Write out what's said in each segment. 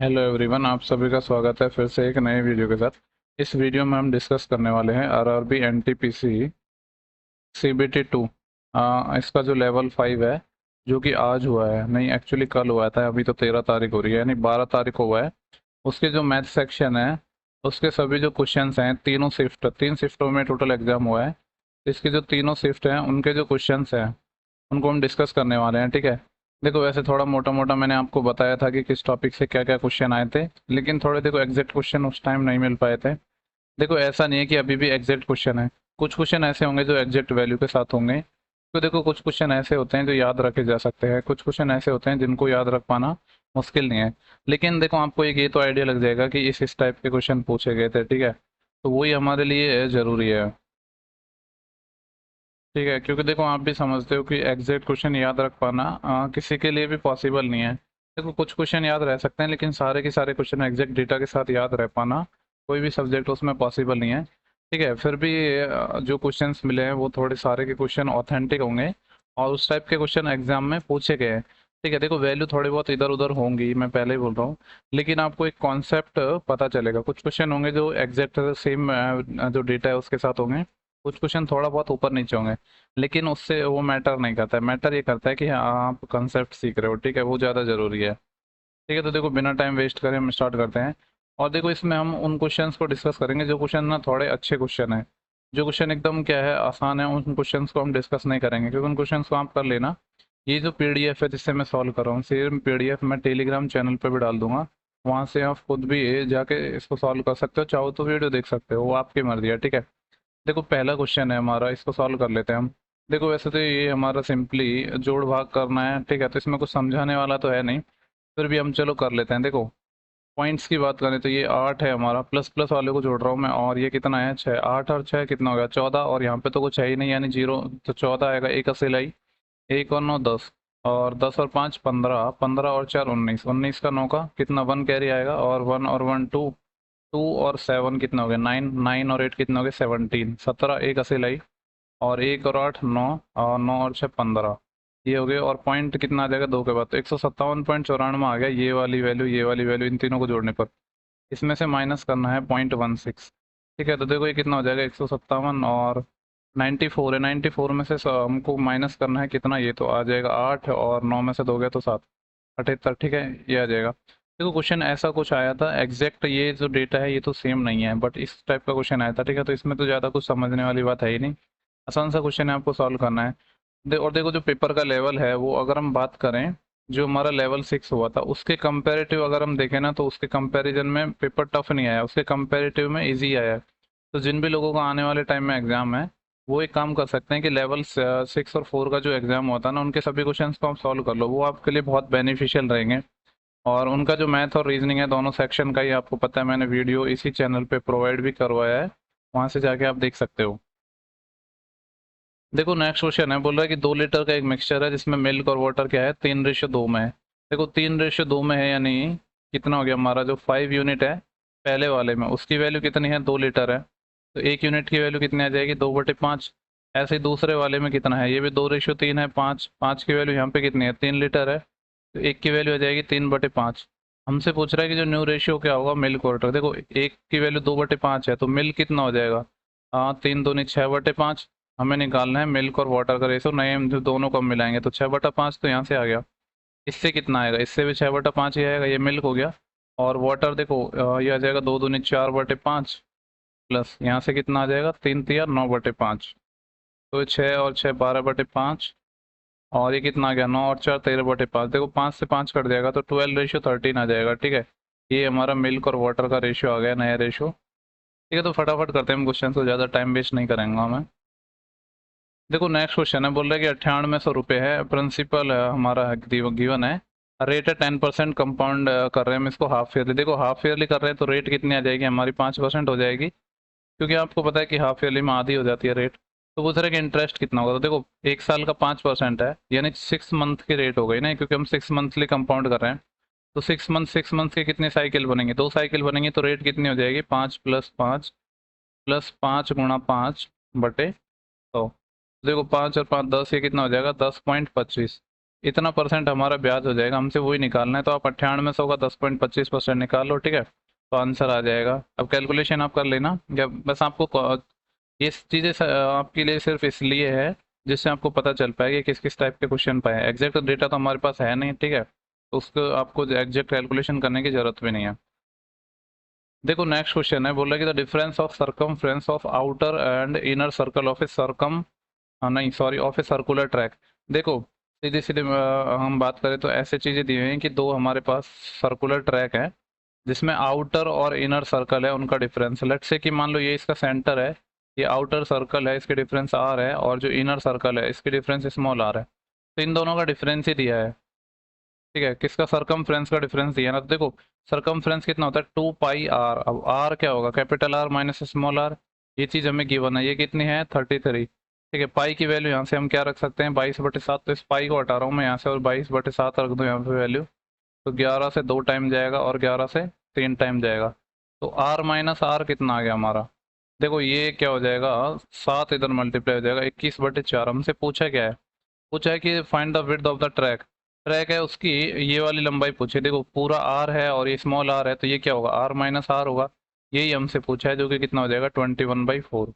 Hello everyone, आप सभी का स्वागत है फिर से एक नए वीडियो के साथ। इस वीडियो में हम डिस्कस करने वाले हैं आरआरबी एनटीपीसी सीबीटी 2। इसका जो लेवल 5 है, जो कि आज हुआ है, नहीं एक्चुअली कल हुआ था। अभी तो 13 तारीख हो रही है, यानी 12 तारीख को हुआ है। उसके जो मैथ सेक्शन है, उसके सभी जो क्वेश्चंस हैं, तीन शिफ्टों में टोटल एग्जाम हुआ है। इसके जो तीनों शिफ्ट हैं, उनके जो क्वेश्चंस हैं, उनको हम डिस्कस करने वाले हैं। ठीक है। देखो, वैसे थोड़ा मोटा मोटा मैंने आपको बताया था कि किस टॉपिक से क्या क्या क्वेश्चन आए थे, लेकिन थोड़े देखो एग्जैक्ट क्वेश्चन उस टाइम नहीं मिल पाए थे। देखो, ऐसा नहीं है कि अभी भी एग्जैक्ट क्वेश्चन है। कुछ क्वेश्चन ऐसे होंगे जो एग्जैक्ट वैल्यू के साथ होंगे। तो देखो, कुछ क्वेश्चन ऐसे होते हैं जो याद रखे जा सकते हैं, कुछ क्वेश्चन ऐसे होते हैं जिनको याद रख पाना मुश्किल नहीं है। लेकिन देखो, आपको एक ये तो आइडिया लग जाएगा कि इस टाइप के क्वेश्चन पूछे गए थे। ठीक है। तो वही हमारे लिए जरूरी है। ठीक है, क्योंकि देखो, आप भी समझते हो कि एग्जैक्ट क्वेश्चन याद रख पाना किसी के लिए भी पॉसिबल नहीं है। देखो, कुछ क्वेश्चन याद रह सकते हैं, लेकिन सारे के सारे क्वेश्चन एग्जैक्ट डेटा के साथ याद रह पाना कोई भी सब्जेक्ट उसमें पॉसिबल नहीं है। ठीक है। फिर भी जो क्वेश्चंस मिले हैं वो थोड़े सारे के क्वेश्चन ऑथेंटिक होंगे, और उस टाइप के क्वेश्चन एग्जाम में पूछे गए हैं। ठीक है। देखो, वैल्यू थोड़ी बहुत इधर उधर होंगी, मैं पहले ही बोल रहा हूँ, लेकिन आपको एक कॉन्सेप्ट पता चलेगा। कुछ क्वेश्चन होंगे जो एग्जैक्ट सेम जो डेटा है उसके साथ होंगे, कुछ क्वेश्चन थोड़ा बहुत ऊपर नीचे होंगे, लेकिन उससे वो मैटर नहीं करता है। मैटर ये करता है कि हाँ, आप कंसेप्ट सीख रहे हो। ठीक है, वो ज़्यादा ज़रूरी है। ठीक है। तो देखो, बिना टाइम वेस्ट करे हम स्टार्ट करते हैं। और देखो, इसमें हम उन क्वेश्चंस को डिस्कस करेंगे जो क्वेश्चन ना थोड़े अच्छे क्वेश्चन है। जो क्वेश्चन एकदम क्या है, आसान है, उन क्वेश्चंस को हम डिस्कस नहीं करेंगे, क्योंकि उन क्वेश्चंस को आप कर लेना। ये जो पीडीएफ है जिससे मैं सॉल्व कर रहा हूँ, सेम पीडीएफ मैं टेलीग्राम चैनल पे भी डाल दूंगा। वहाँ से आप खुद भी जाके इसको सॉल्व कर सकते हो, चाहो तो वीडियो देख सकते हो, वो आपकी मर्जी है। ठीक है। देखो, पहला क्वेश्चन है हमारा, इसको सॉल्व कर लेते हैं हम। देखो, वैसे तो ये हमारा सिंपली जोड़ भाग करना है। ठीक है। तो इसमें कुछ समझाने वाला तो है नहीं, फिर भी हम चलो कर लेते हैं। देखो, पॉइंट्स की बात करें तो ये 8 है हमारा, प्लस प्लस वाले को जोड़ रहा हूँ मैं। और ये कितना है, 6। 8 और 6 कितना हो गया, 14। और यहाँ पे तो कुछ है ही नहीं, यानी जीरो। तो 14 आएगा, एक असिलाई, 1 और 9 10, और 10 और 5 15, 15 और 4 19, 19 का 9 का कितना, 1 कैरी आएगा, और 1 और 1 2, 2 और 7 कितना हो गया, 9, 9 और 8 कितना हो गया, 17, 17, एक असिलाई, और 1 और 8 9, और 9 और 6 15। ये हो गए, और पॉइंट कितना आ जाएगा दो के बाद, तो 157.94 आ गया। ये वाली वैल्यू, ये वाली वैल्यू, इन तीनों को जोड़ने पर इसमें से माइनस करना है 0.16। ठीक है। तो देखो, ये कितना हो जाएगा, 157, और 94 है, 94 में से हमको माइनस करना है कितना, ये तो आ जाएगा 8, और 9 में से 2 गया तो 7, 78। ठीक है, ये आ जाएगा। देखो, क्वेश्चन ऐसा कुछ आया था एग्जैक्ट, ये जो डेटा है ये तो सेम नहीं है, बट इस टाइप का क्वेश्चन आया था। ठीक है। तो इसमें तो ज़्यादा कुछ समझने वाली बात है ही नहीं, आसान सा क्वेश्चन है, आपको सॉल्व करना है। और देखो, जो पेपर का लेवल है वो अगर हम बात करें, जो हमारा लेवल 6 हुआ था उसके कंपैरेटिव अगर हम देखें ना, तो उसके कंपैरिजन में पेपर टफ नहीं आया, उसके कंपैरेटिव में इजी आया है। तो जिन भी लोगों का आने वाले टाइम में एग्जाम है, वो एक काम कर सकते हैं कि लेवल 6 और 4 का जो एग्जाम होता है ना, उनके सभी क्वेश्चंस को आप सॉल्व कर लो, वो आपके लिए बहुत बेनिफिशियल रहेंगे। और उनका जो मैथ और रीजनिंग है, दोनों सेक्शन का ही आपको पता है, मैंने वीडियो इसी चैनल पे प्रोवाइड भी करवाया है, वहाँ से जाके आप देख सकते हो। देखो, नेक्स्ट क्वेश्चन है, बोल रहा है कि 2 लीटर का एक मिक्सचर है जिसमें मिल्क और वाटर क्या है, 3:2 में है। देखो, 3:2 में है, यानी कितना हो गया हमारा, जो 5 यूनिट है पहले वाले में, उसकी वैल्यू कितनी है, 2 लीटर है, तो 1 यूनिट की वैल्यू कितनी आ जाएगी, 2/5। ऐसे ही दूसरे वाले में कितना है, ये भी 2:3 है, 5, 5 की वैल्यू यहाँ पे कितनी है, 3 लीटर है, तो एक की वैल्यू आ जाएगी 3/5। हमसे पूछ रहा है कि जो न्यू रेशियो क्या होगा मिल्क वाटर। देखो, एक की वैल्यू 2/5 है, तो मिल्क कितना हो जाएगा, हाँ, 3 दूनी 6/5। हमें निकालना है मिल्क और वाटर का रेशो, नए हम जो दोनों को हम मिलाएंगे, तो 6/5 तो यहाँ से आ गया। इससे कितना आएगा, इससे भी 6/5 ही आएगा, ये मिल्क हो गया। और वाटर देखो, ये आ जाएगा 2 दूनी 4/5, प्लस यहाँ से कितना आ जाएगा, 3 तिया 9/5, तो 6 और 6 12/5, और ये कितना आ गया, 9 और 4 13/5। देखो, 5 से 5 कट जाएगा, तो 12:13 आ जाएगा। ठीक है। ये हमारा मिल्क और वाटर का रेशियो आ गया, नया रेशियो। ठीक है। तो फटाफट करते हैं हम क्वेश्चन को, ज़्यादा टाइम वेस्ट नहीं करेंगे हमें। देखो, नेक्स्ट क्वेश्चन है, बोल रहा है कि 9800 रुपये है, प्रिंसिपल हमारा गिवन है, रेट है 10% कंपाउंड कर रहे हैं हम इसको हाफ ईयरली। देखो, हाफ ईयरली कर रहे हैं तो रेट कितनी आ जाएगी हमारी, 5% हो जाएगी, क्योंकि आपको पता है कि हाफ ईयरली में आधी हो जाती है रेट। तो पूछ रहे कि इंटरेस्ट कितना होगा, तो देखो, एक साल का 5% है, यानी 6 मंथ की रेट हो गई ना, क्योंकि हम 6 मंथली कंपाउंड कर रहे हैं। तो 6 मंथ के कितने साइकिल बनेंगे, 2 साइकिल बनेंगे, तो रेट कितनी हो जाएगी, 5+5 +5 × 5/100। देखो, 5 और 5 10, ये कितना हो जाएगा, 10.25। इतना परसेंट हमारा ब्याज हो जाएगा, हमसे वही निकालना है। तो आप 9800 का 10.25% निकाल लो, ठीक है, तो आंसर आ जाएगा। अब कैलकुलेशन आप कर लेना, या बस आपको ये चीज़ें आपके लिए सिर्फ इसलिए है जिससे आपको पता चल पाएगा कि किस किस टाइप के क्वेश्चन पाए। एग्जैक्ट डेटा तो हमारे पास है नहीं, ठीक है, तो उसको आपको एग्जैक्ट कैलकुलेशन करने की जरूरत भी नहीं है। देखो नेक्स्ट क्वेश्चन है, बोल रहा है कि the difference of circumference of outer and inner circle of A circum, हाँ नहीं sorry, of a circular track. देखो सीधे सीधे हम बात करें तो ऐसे चीज़ें दी हुई हैं कि दो हमारे पास सर्कुलर ट्रैक है जिसमें आउटर और इनर सर्कल है, उनका डिफरेंस। लेट्स से कि मान लो ये इसका सेंटर है, ये आउटर सर्कल है, इसके डिफरेंस आर है, और जो इनर सर्कल है इसके डिफरेंस स्मॉल आर है। तो इन दोनों का डिफरेंस ही दिया है, ठीक है, किसका, सरकमफ्रेंस का डिफरेंस दिया है ना। तो देखो सरकमफ्रेंस कितना होता है, 2 पाई आर। अब आर क्या होगा, capital R minus small R, ये चीज़ हमें गिवन है। ये कितनी है, 33, ठीक है। पाई की वैल्यू यहाँ से हम क्या रख सकते हैं, 22/7। तो इस पाई को हटा रहा हूँ मैं यहाँ से और 22/7 रख दूँ यहाँ पे वैल्यू। तो 11 से 2 टाइम जाएगा और 11 से 3 टाइम जाएगा। तो आर माइनस आर कितना आ गया हमारा, देखो ये क्या हो जाएगा, 7 इधर मल्टीप्लाई हो जाएगा, 21/4। हमसे पूछा क्या है, पूछा है कि find the width of the track. Track है उसकी ये वाली लंबाई पूछी, देखो पूरा आर है और ये स्मॉल आर है, तो ये क्या होगा, आर माइनस आर होगा। यही हमसे पूछा है, जो कि कितना हो जाएगा, 21/4।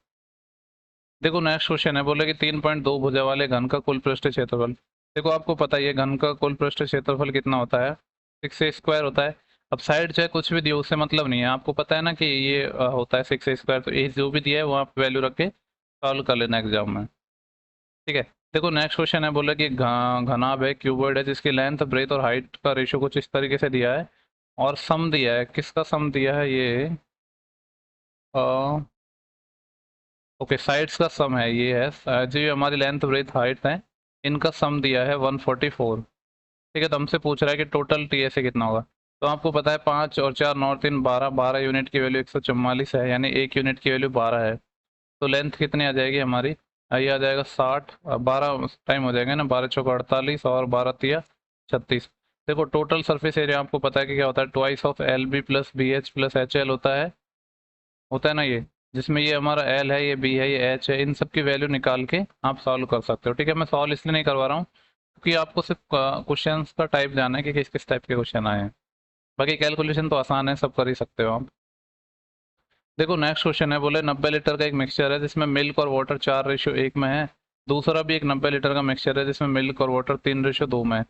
देखो नेक्स्ट क्वेश्चन है, बोले कि 3.2 भुजा वाले घन का कुल पृष्ठ क्षेत्रफल। देखो आपको पता है ये घन का कुल पृष्ठ क्षेत्रफल कितना होता है, 6a² होता है। अब साइड चाहे कुछ भी दियो उससे मतलब नहीं है, आपको पता है ना कि ये होता है 6a²। तो ये जो भी दिया है वो आप वैल्यू रख के सॉल्व कर लेना एग्जाम में, ठीक है। देखो नेक्स्ट क्वेश्चन है, बोला कि घनाभ है, क्यूबॉइड है, जिसकी लेंथ ब्रेथ और हाइट का रेशियो कुछ इस तरीके से दिया है, और सम दिया है। किसका सम दिया है ये, ओके साइड्स का सम है, ये है जो ये हमारी लेंथ ब्रेथ हाइट है, इनका सम दिया है 144, ठीक है। तो हमसे पूछ रहा है कि टोटल टीएसए कितना होगा। तो आपको पता है 5 और 4 9 3 12, 12 यूनिट की वैल्यू 144 है, यानी 1 यूनिट की वैल्यू 12 है। तो लेंथ कितनी आ जाएगी हमारी, ये आ जाएगा 60, 12 टाइम हो जाएगा ना, 12 चौका 48 और 12 तिया 36। देखो टोटल सरफेस एरिया आपको पता है कि क्या होता है, twice of L B plus B H plus H L होता है ना ये, जिसमें ये हमारा एल है, ये बी है, ये एच है। इन सब की वैल्यू निकाल के आप सॉल्व कर सकते हो, ठीक है। मैं सॉल्व इसलिए नहीं करवा रहा हूँ क्योंकि आपको सिर्फ क्वेश्चन का टाइप जानना है कि किस किस टाइप के क्वेश्चन आए हैं। बाकी कैलकुलेशन तो आसान है, सब कर ही सकते हो आप। देखो नेक्स्ट क्वेश्चन है, बोले 90 लीटर का एक मिक्सचर है जिसमें मिल्क और वाटर 4:1 में है। दूसरा भी एक 90 लीटर का मिक्सचर है जिसमें मिल्क और वाटर 3:2 में है।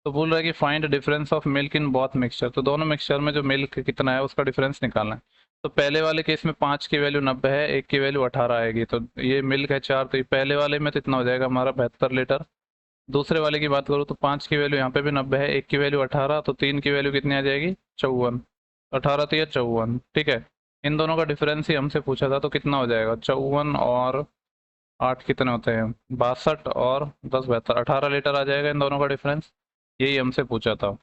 तो बोल रहा है कि find difference of milk in both mixture. तो दोनों मिक्सचर में जो मिल्क कितना है उसका डिफरेंस निकालना है। तो पहले वाले केस में 5 की वैल्यू 90 है, एक की वैल्यू 18 आएगी। तो ये मिल्क है 4, तो ये पहले वाले में तो इतना हो जाएगा हमारा 72 लीटर। दूसरे वाले की बात करूँ तो 5 की वैल्यू यहाँ पे भी 90 है, एक की वैल्यू 18, तो 3 की वैल्यू कितनी आ जाएगी, 54। 18 तो ये 54, ठीक है। इन दोनों का डिफरेंस ही हमसे पूछा था, तो कितना हो जाएगा, 54 और 8 कितने होते हैं, 62 और 10 72, 18 लीटर आ जाएगा इन दोनों का डिफरेंस। यही हमसे पूछा था।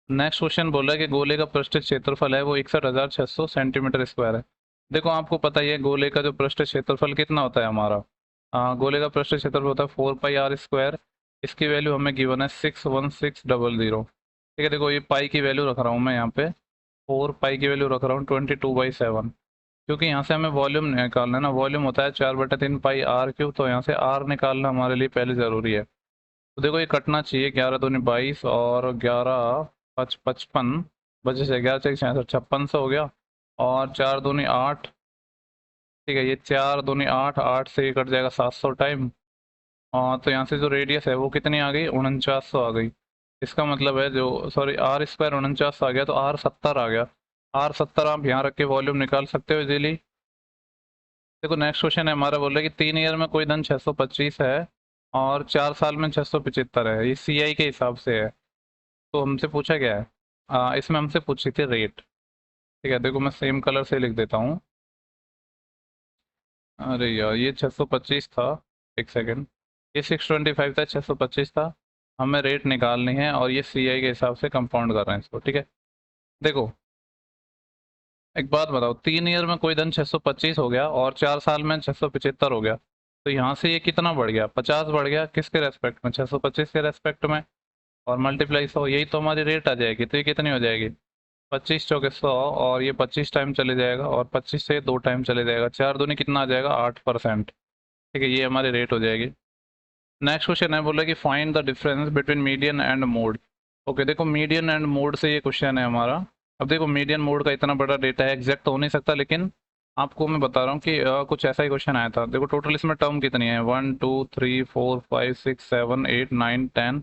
नेक्स्ट क्वेश्चन बोल रहा है कि गोले का पृष्ठ क्षेत्रफल है वो 61,600 सेंटीमीटर स्क्वायर है। देखो आपको पता ही है गोले का जो पृष्ठ क्षेत्रफल कितना होता है हमारा, गोले का पृष्ठ क्षेत्रफल होता है 4 पाई r²। इसकी वैल्यू हमें गिवन है 61600, ठीक है। देखो ये पाई की वैल्यू रख रहा हूँ मैं यहाँ पे, 4 पाई की वैल्यू रख रहा हूँ 22/7, क्योंकि यहाँ से हमें वॉल्यूम निकालना है ना। वॉल्यूम होता है 4/3 पाई r³, तो यहाँ से r निकालना हमारे लिए पहले ज़रूरी है। तो देखो ये कटना चाहिए, 11 दूनी 22 और 11 5 55, बचे से 11 6 66, 5600 हो गया। और 4 दूनी 8, ठीक है, ये 4 दूनी 8, 8 से ये कट जाएगा 700 टाइम। और तो यहाँ से जो रेडियस है वो कितनी आ गई, 4900 आ गई। इसका मतलब है जो, सॉरी, r² 49 आ गया, तो r 70 आ गया। r 70 आप यहाँ रख के वॉल्यूम निकाल सकते हो इजीली। देखो नेक्स्ट क्वेश्चन है हमारा, बोल रहा है कि 3 ईयर में कोई धन 625 है और 4 साल में 675 है, ये CI के हिसाब से है। तो हमसे पूछा क्या है, इसमें हमसे पूछी थी रेट, ठीक है। देखो मैं सेम कलर से लिख देता हूँ। अरे यार ये 625 था, एक सेकेंड, ये 625 था, 625 था। हमें रेट निकालनी है और ये CI के हिसाब से कंपाउंड कर रहे हैं इसको, ठीक है। देखो एक बात बताओ, 3 ईयर में कोई धन 625 हो गया और 4 साल में 675 हो गया, तो यहाँ से ये कितना बढ़ गया, 50 बढ़ गया, किसके रेस्पेक्ट में, 625 के रेस्पेक्ट में। और मल्टीप्लाई 100, यही तो हमारी रेट आ जाएगी। तो ये कितनी हो जाएगी, 25 चौके 100, और ये 25 टाइम चले जाएगा और 25 से 2 टाइम चले जाएगा, 4 दूनी कितना आ जाएगा, 8%, ठीक है। ये हमारी रेट हो जाएगी। नेक्स्ट क्वेश्चन है, बोला कि find the difference between median and mode. Okay, देखो मीडियन एंड मोड से ये क्वेश्चन है हमारा। अब देखो मीडियन मोड का इतना बड़ा डेटा है, एग्जैक्ट तो हो नहीं सकता, लेकिन आपको मैं बता रहा हूँ कि कुछ ऐसा ही क्वेश्चन आया था। देखो टोटल इसमें टर्म कितनी है, 1 2 3 4 5 6 7 8 9 10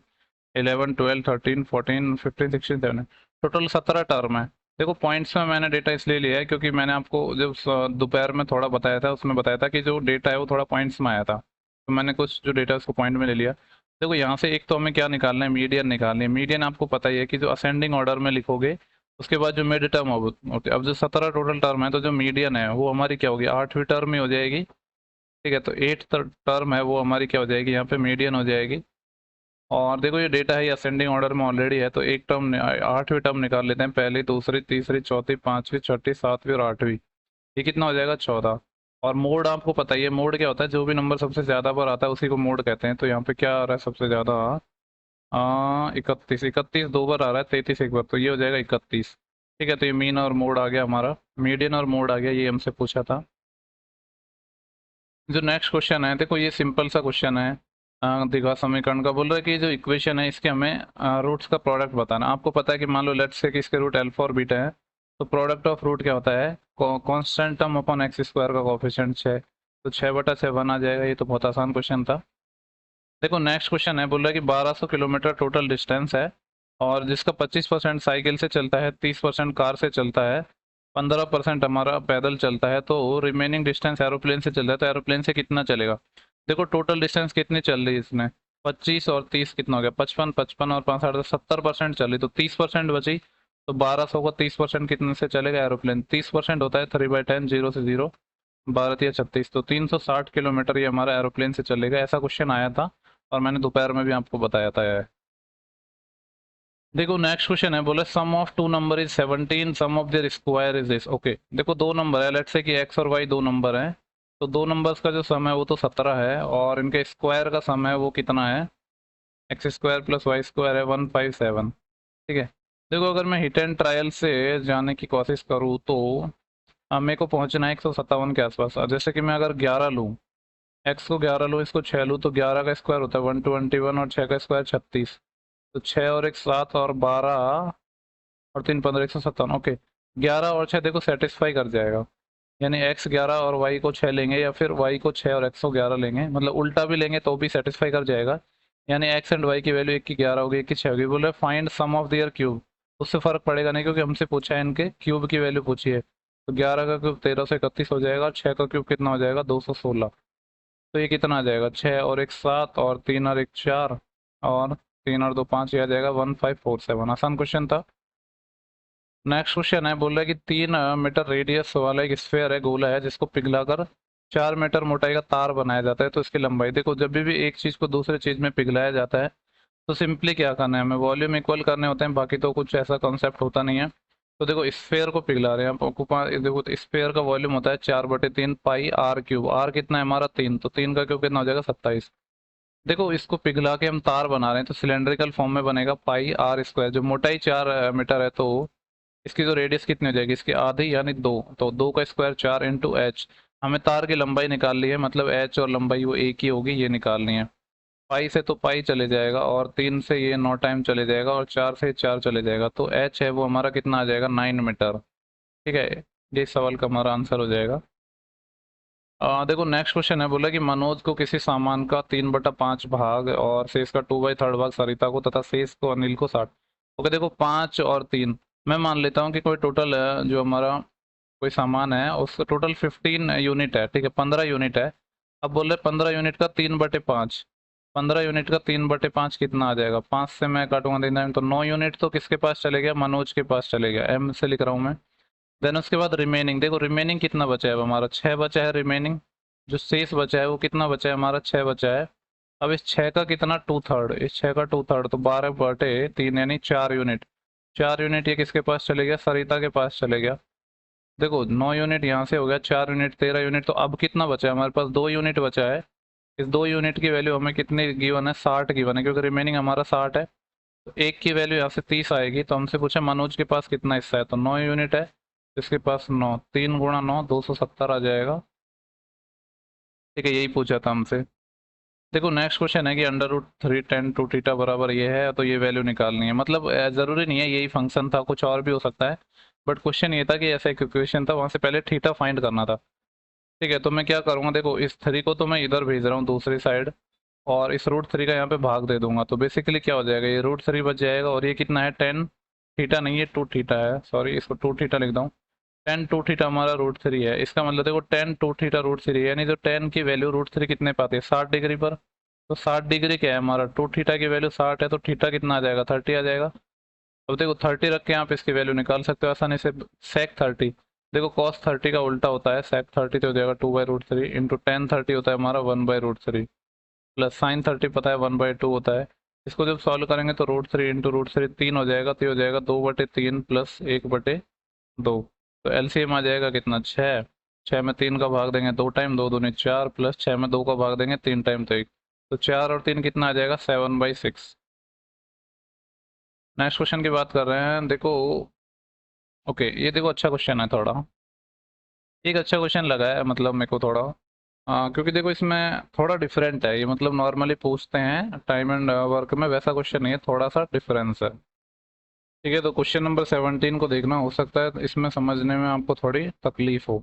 11 12 13 14 15 16 17, टोटल 17 टर्म है। देखो पॉइंट्स में मैंने डेटा इसलिए लिया है क्योंकि मैंने आपको जब दोपहर में थोड़ा बताया था, उसमें बताया था कि जो डेटा है वो थोड़ा पॉइंट्स में आया था, तो मैंने कुछ जो डेटा है उसको पॉइंट में ले लिया। देखो यहाँ से एक तो हमें क्या निकालना है, मीडियन निकालनी है। मीडियन आपको पता ही है कि जो असेंडिंग ऑर्डर में लिखोगे उसके बाद जो मिड टर्म होती है। अब जो 17 टोटल टर्म है तो जो मीडियन है वो हमारी क्या होगी, 8वीं टर्म ही हो जाएगी। ठीक है, तो 8th टर्म है वो हमारी क्या हो जाएगी, यहाँ पे मीडियन हो जाएगी। और देखो ये डेटा है असेंडिंग ऑर्डर में ऑलरेडी है, तो एक टर्म 8वीं टर्म निकाल लेते हैं, पहली दूसरी तीसरी चौथी पांचवी छठी सातवीं और 8वीं। ये कितना हो जाएगा, 14। और मोड आपको पता ही है, मोड क्या होता है, जो भी नंबर सबसे ज्यादा बार आता है उसी को मोड कहते हैं। तो यहाँ पे क्या आ रहा है सबसे ज्यादा, 31। 31 दो बार आ रहा है, 33 एक बार, तो ये हो जाएगा 31। ठीक है, तो ये मीन और मोड आ गया हमारा, मीडियन और मोड आ गया, ये हमसे पूछा था। जो नेक्स्ट क्वेश्चन है, देखो ये सिंपल सा क्वेश्चन है। द्विघात समीकरण का बोल रहा है कि जो इक्वेशन है इसके हमें रूट्स का प्रोडक्ट बताना। आपको पता है कि मान लो लेट्स से कि इसके रूट अल्फा और बीटा है, तो प्रोडक्ट ऑफ रूट क्या होता है, constant term upon x square का कोफिशिएंट 6, तो 6/6 1 आ जाएगा। ये तो बहुत आसान क्वेश्चन था। देखो नेक्स्ट क्वेश्चन है, बोल रहा है कि 1200 किलोमीटर टोटल डिस्टेंस है, और जिसका 25% साइकिल से चलता है, 30% कार से चलता है, 15% हमारा पैदल चलता है, तो रिमेनिंग डिस्टेंस एरोप्लेन से चल रहा है, तो एरोप्लेन से कितना चलेगा। देखो टोटल डिस्टेंस कितनी चल रही है इसमें, 25 और 30 कितना हो गया, 55, 55 और 5 60, 70% चली, तो 30% बची। तो 1200 को 30% कितने से चलेगा एरोप्लेन, 30% होता है 3/10, 0 से 0, 12×36, तो 360 किलोमीटर ये हमारा एरोप्लेन से चलेगा। ऐसा क्वेश्चन आया था और मैंने दोपहर में भी आपको बताया था यार। देखो नेक्स्ट क्वेश्चन है, बोले sum of two number is 17, sum of their square is this. Okay, देखो दो नंबर है, लेट्स से कि एक्स और वाई दो नंबर है, तो दो नंबर्स का जो सम है वो तो 17 है, और इनके स्क्वायर का सम है वो कितना है, x square plus y square है 157। ठीक है, देखो अगर मैं हिट एंड ट्रायल से जाने की कोशिश करूँ तो मेरे को पहुंचना है 157 के आसपास। जैसे कि मैं अगर 11 लूँ, एक्स को 11 लूँ, इसको 6 लूँ, तो 11 का स्क्वायर होता है 121, और 6 का स्क्वायर 36, तो 6 और 1 7 और 12 और 3 15, 157। ओके, 11 और 6 देखो सेटिस्फाई कर जाएगा, यानी एक्स 11 और वाई को 6 लेंगे, या फिर वाई को 6 और एक्स को 11 लेंगे, मतलब उल्टा भी लेंगे तो भी सेटिस्फाई कर जाएगा। यानी एक्स एंड वाई की वैल्यू एक की 11 होगी, एक की 6 होगी। बोले find sum of their cube, उससे फर्क पड़ेगा नहीं क्योंकि हमसे पूछा है इनके क्यूब की वैल्यू पूछी है। तो 11 का क्यूब 1331 हो जाएगा, और 6 का क्यूब कितना हो जाएगा 216। तो ये कितना आ जाएगा, 6 और 1 7 और 3 और 1 4 और 3 और 2 5, ये आ जाएगा 1547। आसान क्वेश्चन था। नेक्स्ट क्वेश्चन है, बोल रहा है कि 3 मीटर रेडियस वाला एक स्फेयर है, गोला है, जिसको पिघलाकर 4 मीटर मोटाई का तार बनाया जाता है, तो इसकी लंबाई। देखो जब भी एक चीज को दूसरे चीज में पिघलाया जाता है तो सिंपली क्या करना है, हमें वॉल्यूम इक्वल करने होते हैं, बाकी तो कुछ ऐसा कॉन्सेप्ट होता नहीं है। तो देखो स्फेयर को पिघला रहे हैं आपको, देखो तो स्फेयर का वॉल्यूम होता है 4/3 पाई आर क्यूब। आर कितना है हमारा 3, तो 3 का क्यूब कितना हो जाएगा 27। देखो इसको पिघला के हम तार बना रहे हैं, तो सिलेंड्रिकल फॉर्म में बनेगा पाई आर स्क्वायर, जो मोटाई 4 मीटर है, तो इसकी जो रेडियस कितनी हो जाएगी, इसकी आधी यानी 2, तो 2 का स्क्वायर 4 इंटू एच। हमें तार की लंबाई निकाल ली है, मतलब एच और लंबाई वो एक ही होगी, ये निकालनी है। पाई से तो पाई चले जाएगा, और 3 से ये 9 टाइम चले जाएगा, और 4 से 4 चले जाएगा, तो एच है वो हमारा कितना आ जाएगा 9 मीटर। ठीक है, ये सवाल का हमारा आंसर हो जाएगा। देखो नेक्स्ट क्वेश्चन है, बोला कि मनोज को किसी सामान का 3/5 भाग और शेष का 2/3 भाग सरिता को, तथा शेष को अनिल को 60। ओके, देखो 5 और 3, मैं मान लेता हूँ कि कोई टोटल जो हमारा कोई सामान है उसका टोटल 15 यूनिट है। ठीक है, 15 यूनिट है। अब बोल रहे 15 यूनिट का 3/5, 15 यूनिट का 3/5 कितना आ जाएगा, 5 से मैं काटूंगा 3 तो 9 यूनिट तो किसके पास चले गया, मनोज के पास चले गया, एम से लिख रहा हूँ मैं। देन उसके बाद रिमेनिंग, देखो रिमेनिंग कितना बचा है, अब हमारा 6 बचा है रिमेनिंग। जो शेष बचा है वो कितना बचा है, हमारा 6 बचा है। अब इस 6 का कितना 2/3, इस 6 का 2/3 तो 12/3 यानी 4 यूनिट। 4 यूनिट ये किसके पास चले गया, सरिता के पास चले गया। देखो 9 यूनिट यहाँ से हो गया, 4 यूनिट 13 यूनिट, तो अब कितना बचा है हमारे पास, 2 यूनिट बचा है। इस 2 यूनिट की वैल्यू हमें कितनी गिवन है, 60 गिवन है, क्योंकि रिमेनिंग हमारा 60 है। तो एक की वैल्यू यहाँ से 30 आएगी, तो हमसे पूछा मनोज के पास कितना हिस्सा है, तो 9 यूनिट है, इसके पास 9, 3 × 9 270 आ जाएगा। ठीक है, यही पूछा था हमसे। देखो नेक्स्ट क्वेश्चन है कि अंडर रूट 3 tan 2 थीटा बराबर ये है, तो ये वैल्यू निकालनी है। मतलब ज़रूरी नहीं है यही फंक्शन था, कुछ और भी हो सकता है, बट क्वेश्चन ये था कि ऐसा एक इक्वेशन था, वहाँ से पहले थीटा फाइंड करना था। ठीक है, तो मैं क्या करूँगा, देखो इस 3 को तो मैं इधर भेज रहा हूँ दूसरी साइड, और इस रूट 3 का यहाँ पे भाग दे दूंगा, तो बेसिकली क्या हो जाएगा, ये रूट 3 बच जाएगा, और ये कितना है, 10 थीटा नहीं, ये 2 थीटा है, सॉरी इसको 2 थीटा लिख दूँ। 10 2 थीटा हमारा रूट 3 है, इसका मतलब देखो 10 2 थीटा रूट 3 यानी तो 10 की वैल्यू रूट 3 कितने पाते हैं, 60 डिग्री पर। तो 60 डिग्री क्या है हमारा, 2 थीटा की वैल्यू 60 है, तो थीटा कितना आ जाएगा, 30 आ जाएगा। अब देखो 30 रख के आप इसकी वैल्यू निकाल सकते हो आसानी से। सेक 30, देखो cos 30 का उल्टा होता है सेक 30, तो हो जाएगा 2/√3 इंटू tan 30 होता है हमारा 1/√3, प्लस sin 30 पता है 1/2 होता है। इसको जब सॉल्व करेंगे तो रूट 3 इंटू रूट 3 3 हो जाएगा, तो ये हो जाएगा 2/3 प्लस 1/2। तो एलसीएम आ जाएगा कितना, 6। 6 में 3 का भाग देंगे 2 टाइम, 2 दूनी 4, प्लस 6 में 2 का भाग देंगे 3 टाइम, तो 1। तो 4 और 3 कितना आ जाएगा, 7/6। नेक्स्ट क्वेश्चन की बात कर रहे हैं, देखो। ओके, ये देखो अच्छा क्वेश्चन है थोड़ा, एक अच्छा क्वेश्चन लगा है मतलब मेरे को थोड़ा, क्योंकि देखो इसमें थोड़ा डिफरेंट है ये, मतलब नॉर्मली पूछते हैं टाइम एंड वर्क में, वैसा क्वेश्चन नहीं है, थोड़ा सा डिफरेंस है। ठीक है, तो क्वेश्चन नंबर 17 को देखना, हो सकता है इसमें समझने में आपको थोड़ी तकलीफ हो।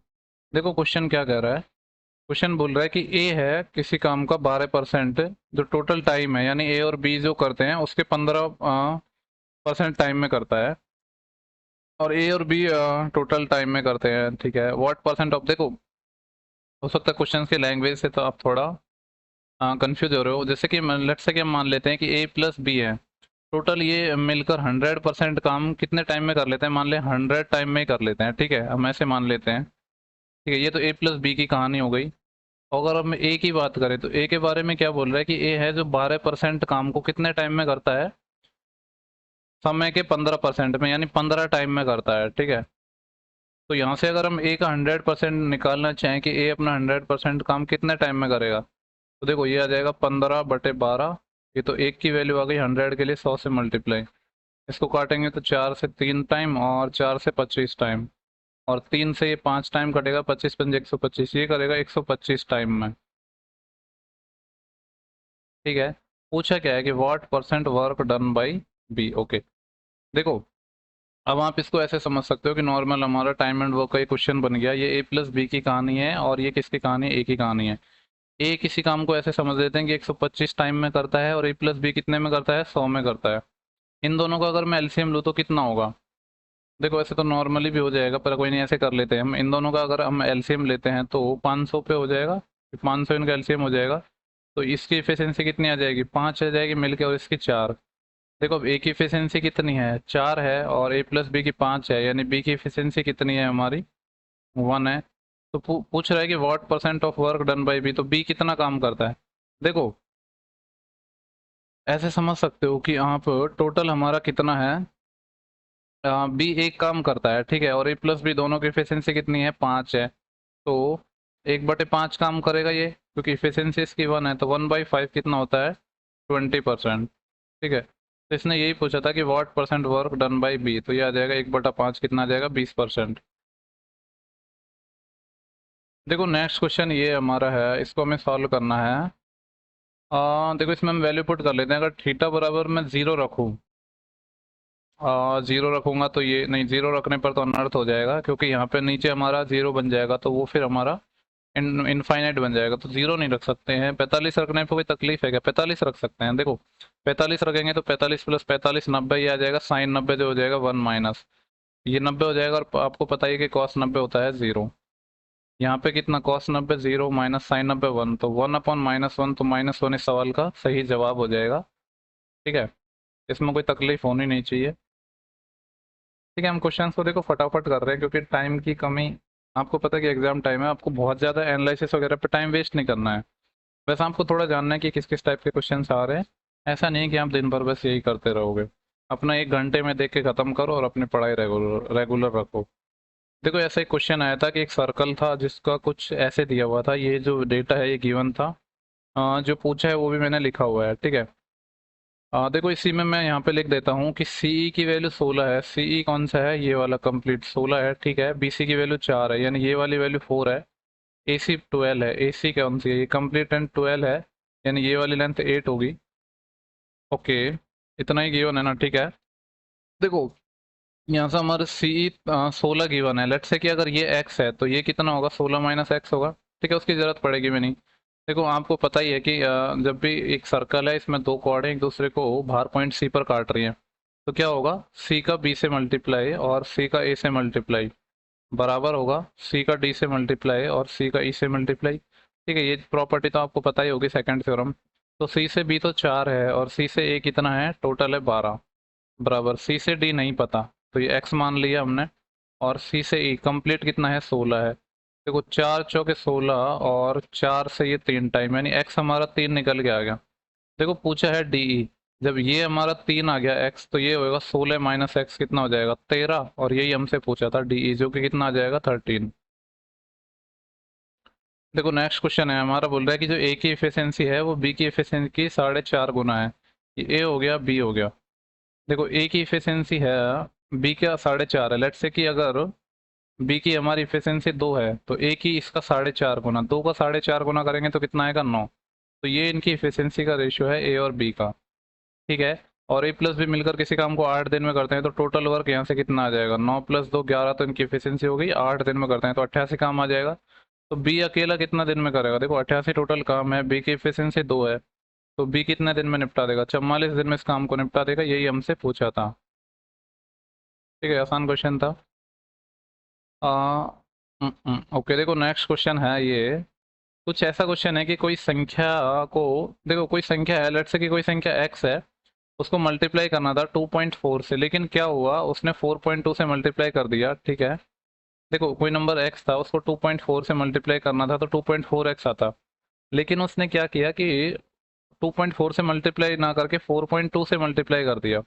देखो क्वेश्चन क्या कह रहा है, क्वेश्चन बोल रहा है कि ए है किसी काम का 12%, जो टोटल टाइम है, यानी ए और बी जो करते हैं उसके 15% टाइम में करता है, और ए और बी टोटल टाइम में करते हैं। ठीक है, व्हाट परसेंट ऑफ, देखो हो सकता है क्वेश्चन की लैंग्वेज से तो आप थोड़ा कंफ्यूज हो रहे हो। जैसे कि लेट्स से कि हम मान लेते हैं कि ए प्लस बी है, टोटल ये मिलकर 100% काम कितने टाइम में कर लेते हैं, मान लें 100 टाइम में ही कर लेते हैं। ठीक है, हम ऐसे मान लेते हैं। ठीक है, ये तो ए प्लस बी की कहानी हो गई। अगर हम ए की बात करें तो ए के बारे में क्या बोल रहा है कि ए है जो 12% काम को कितने टाइम में करता है, समय के 15% में, यानी 15 टाइम में करता है। ठीक है, तो यहाँ से अगर हम ए का 100% निकालना चाहें कि ए अपना 100% काम कितने टाइम में करेगा, तो देखो ये आ जाएगा 15/12। ये तो एक की वैल्यू आ गई 100 के लिए 100 से मल्टीप्लाई, इसको काटेंगे तो 4 से 3 टाइम, और 4 से 25 टाइम, और 3 से ये 5 टाइम कटेगा, 25×5 125, ये करेगा 125 टाइम में। ठीक है, पूछा क्या है कि what percent work done by B. Okay, देखो अब आप इसको ऐसे समझ सकते हो कि नॉर्मल हमारा टाइम एंड वर्क का ये क्वेश्चन बन गया, ये ए प्लस बी की कहानी है, और ये किसकी कहानी है, ए की कहानी है। ए किसी काम को ऐसे समझ लेते हैं कि 125 टाइम में करता है, और ए प्लस बी कितने में करता है, 100 में करता है। इन दोनों का अगर मैं एलसीएम लूँ तो कितना होगा, देखो ऐसे तो नॉर्मली भी हो जाएगा, पर कोई नहीं, ऐसे कर लेते हैं हम। इन दोनों का अगर हम एलसीएम लेते हैं तो 500 पे हो जाएगा, 500 इनका एलसीएम हो जाएगा, तो इसकी एफिशिएंसी कितनी आ जाएगी, 5 आ जाएगी मिलके, और इसकी 4। देखो अब ए की एफिशिएंसी कितनी है, 4 है, और ए प्लस बी की 5 है, यानी बी की एफिशिएंसी कितनी है हमारी, 1 है। तो पूछ रहा है कि what percent of work done by B, तो बी कितना काम करता है। देखो ऐसे समझ सकते हो कि आप टोटल हमारा कितना है, बी एक काम करता है, ठीक है, और ए प्लस बी दोनों की एफिशिएंसी कितनी है, 5 है। तो 1/5 काम करेगा ये, क्योंकि एफिशिएंसी इसकी 1 है, तो 1/5 कितना होता है, 20%। ठीक है, तो इसने यही पूछा था कि what percent work done by B, तो ये आ जाएगा 1/5 कितना आ जाएगा, 20%। देखो नेक्स्ट क्वेश्चन ये हमारा है, इसको हमें सॉल्व करना है। देखो इसमें हम वैल्यू पुट कर लेते हैं, अगर थीटा बराबर मैं 0 रखूँ, 0 रखूंगा तो ये नहीं, 0 रखने पर तो अनर्थ हो जाएगा, क्योंकि यहाँ पे नीचे हमारा 0 बन जाएगा, तो वो फिर हमारा इनफाइनाइट बन जाएगा, तो 0 नहीं रख सकते हैं। 45 रखने पर कोई तकलीफ है क्या, 45 रख सकते हैं। देखो 45 रखेंगे तो 45 प्लस 45 90, ये आ जाएगा साइन 90, जो हो जाएगा 1 माइनस, ये 90 हो जाएगा, और आपको पता ही कि कॉस 90 होता है 0। यहाँ पे कितना, कॉस 90 0 माइनस साइन 90 1, तो 1/-1, तो -1 इस सवाल का सही जवाब हो जाएगा। ठीक है, इसमें कोई तकलीफ होनी नहीं चाहिए। ठीक है, हम क्वेश्चंस को देखो फटाफट कर रहे हैं, क्योंकि टाइम की कमी, आपको पता है कि एग्जाम टाइम है, आपको बहुत ज़्यादा एनालिसिस वगैरह पे टाइम वेस्ट नहीं करना है। बस आपको थोड़ा जानना है कि किस किस टाइप के क्वेश्चंस आ रहे हैं। ऐसा नहीं है कि आप दिन भर बस यही करते रहोगे। अपना 1 घंटे में देख के ख़त्म करो, और अपनी पढ़ाई रेगुलर रेगुलर रखो। देखो ऐसा एक क्वेश्चन आया था कि एक सर्कल था जिसका कुछ ऐसे दिया हुआ था, ये जो डेटा है ये गिवन था, जो पूछा है वो भी मैंने लिखा हुआ है। ठीक है, देखो इसी में मैं यहाँ पे लिख देता हूँ कि सीई की वैल्यू 16 है, सीई कौन सा है, ये वाला कंप्लीट 16 है। ठीक है, बीसी की वैल्यू 4 है, यानी ये वाली वैल्यू 4 है। एसी 12 है, एसी कौन सी है, ये कंप्लीट एंड 12 है, यानी ये वाली लेंथ 8 होगी। ओके, इतना ही गिवन है ना, ठीक है। देखो यहाँ से हमारे सी 16 गिवन है। लेट्स से कि अगर ये x है तो ये कितना होगा, 16 माइनस एक्स होगा, ठीक है। उसकी जरूरत पड़ेगी भी नहीं। देखो आपको पता ही है कि जब भी एक सर्कल है, इसमें दो कॉर्ड एक दूसरे को बाहर पॉइंट सी पर काट रही है, तो क्या होगा, सी का बी से मल्टीप्लाई और सी का ए से मल्टीप्लाई बराबर होगा सी का डी से मल्टीप्लाई और सी का ई से मल्टीप्लाई। ठीक है, ये प्रॉपर्टी तो आपको पता ही होगी, सेकंड थ्योरम। तो सी से बी तो 4 है और सी से ए कितना है, टोटल है 12, बराबर सी से डी नहीं पता, तो ये एक्स मान लिया हमने। और सी से ई कंप्लीट कितना है, 16 है। देखो 4 चौके 16 और 4 से ये 3 टाइम, यानी एक्स हमारा 3 निकल के आ गया। देखो पूछा है डीई, जब ये हमारा 3 आ गया एक्स, तो ये होगा 16 माइनस एक्स कितना हो जाएगा, 13। और यही हमसे पूछा था डीई, जो कि कितना आ जाएगा, 13। देखो नेक्स्ट क्वेश्चन है हमारा, बोल रहा है कि जो ए की एफिशिएंसी है वो बी की एफिशिएंसी की 4.5 गुना है। ये ए हो गया, बी हो गया। देखो ए की एफिशिएंसी है, बी का 4.5 है। लेट्स से कि अगर बी की हमारी एफिशिएंसी 2 है, तो ए की इसका 4.5 गुना, 2 का 4.5 गुना करेंगे तो कितना आएगा, 9। तो ये इनकी एफिशिएंसी का रेशियो है ए और बी का, ठीक है। और ए प्लस बी मिलकर किसी काम को 8 दिन में करते हैं, तो टोटल वर्क यहाँ से कितना आ जाएगा, 9 प्लस 2 11, तो इनकी एफिशिएंसी हो गई। 8 दिन में करते हैं तो 88 काम आ जाएगा। तो बी अकेला कितना दिन में करेगा, देखो 88 टोटल काम है, बी की एफिशिएंसी 2 है, तो बी कितने दिन में निपटा देगा, 44 दिन में इस काम को निपटा देगा। यही हमसे पूछा था, ठीक है, आसान क्वेश्चन था। ओके, देखो नेक्स्ट क्वेश्चन है ये। कुछ ऐसा क्वेश्चन है कि कोई संख्या को, देखो कोई संख्या है, लेट्स से कि कोई संख्या x है, उसको मल्टीप्लाई करना था 2.4 से, लेकिन क्या हुआ, उसने 4.2 से मल्टीप्लाई कर दिया, ठीक है। देखो कोई नंबर x था, उसको 2.4 से मल्टीप्लाई करना था तो 2.4x आता, लेकिन उसने क्या किया कि 2.4 से मल्टीप्लाई ना करके 4.2 से मल्टीप्लाई कर दिया,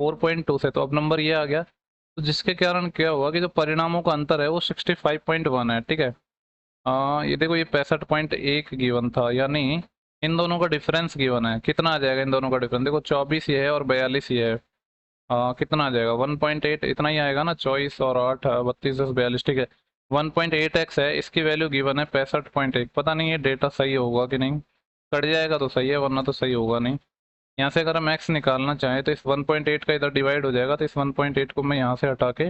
4.2 से। तो अब नंबर ये आ गया, तो जिसके कारण क्या हुआ कि जो परिणामों का अंतर है वो 65.1 है, ठीक है। ये देखो ये 65.1 गिवन था, यानी इन दोनों का डिफरेंस गिवन है। कितना आ जाएगा इन दोनों का डिफरेंस, देखो 24 ये है और 42 ये है। कितना आ जाएगा, 1.8 इतना ही आएगा ना, 24 और 8 32 10 42, ठीक है। 1.8x है, इसकी वैल्यू गिवन है 65.1। पता नहीं ये डेटा सही होगा कि नहीं, कट जाएगा तो सही है, वरना तो सही होगा नहीं। यहाँ से अगर हम x निकालना चाहें तो इस 1.8 का इधर डिवाइड हो जाएगा, तो इस 1.8 को मैं यहाँ से हटा के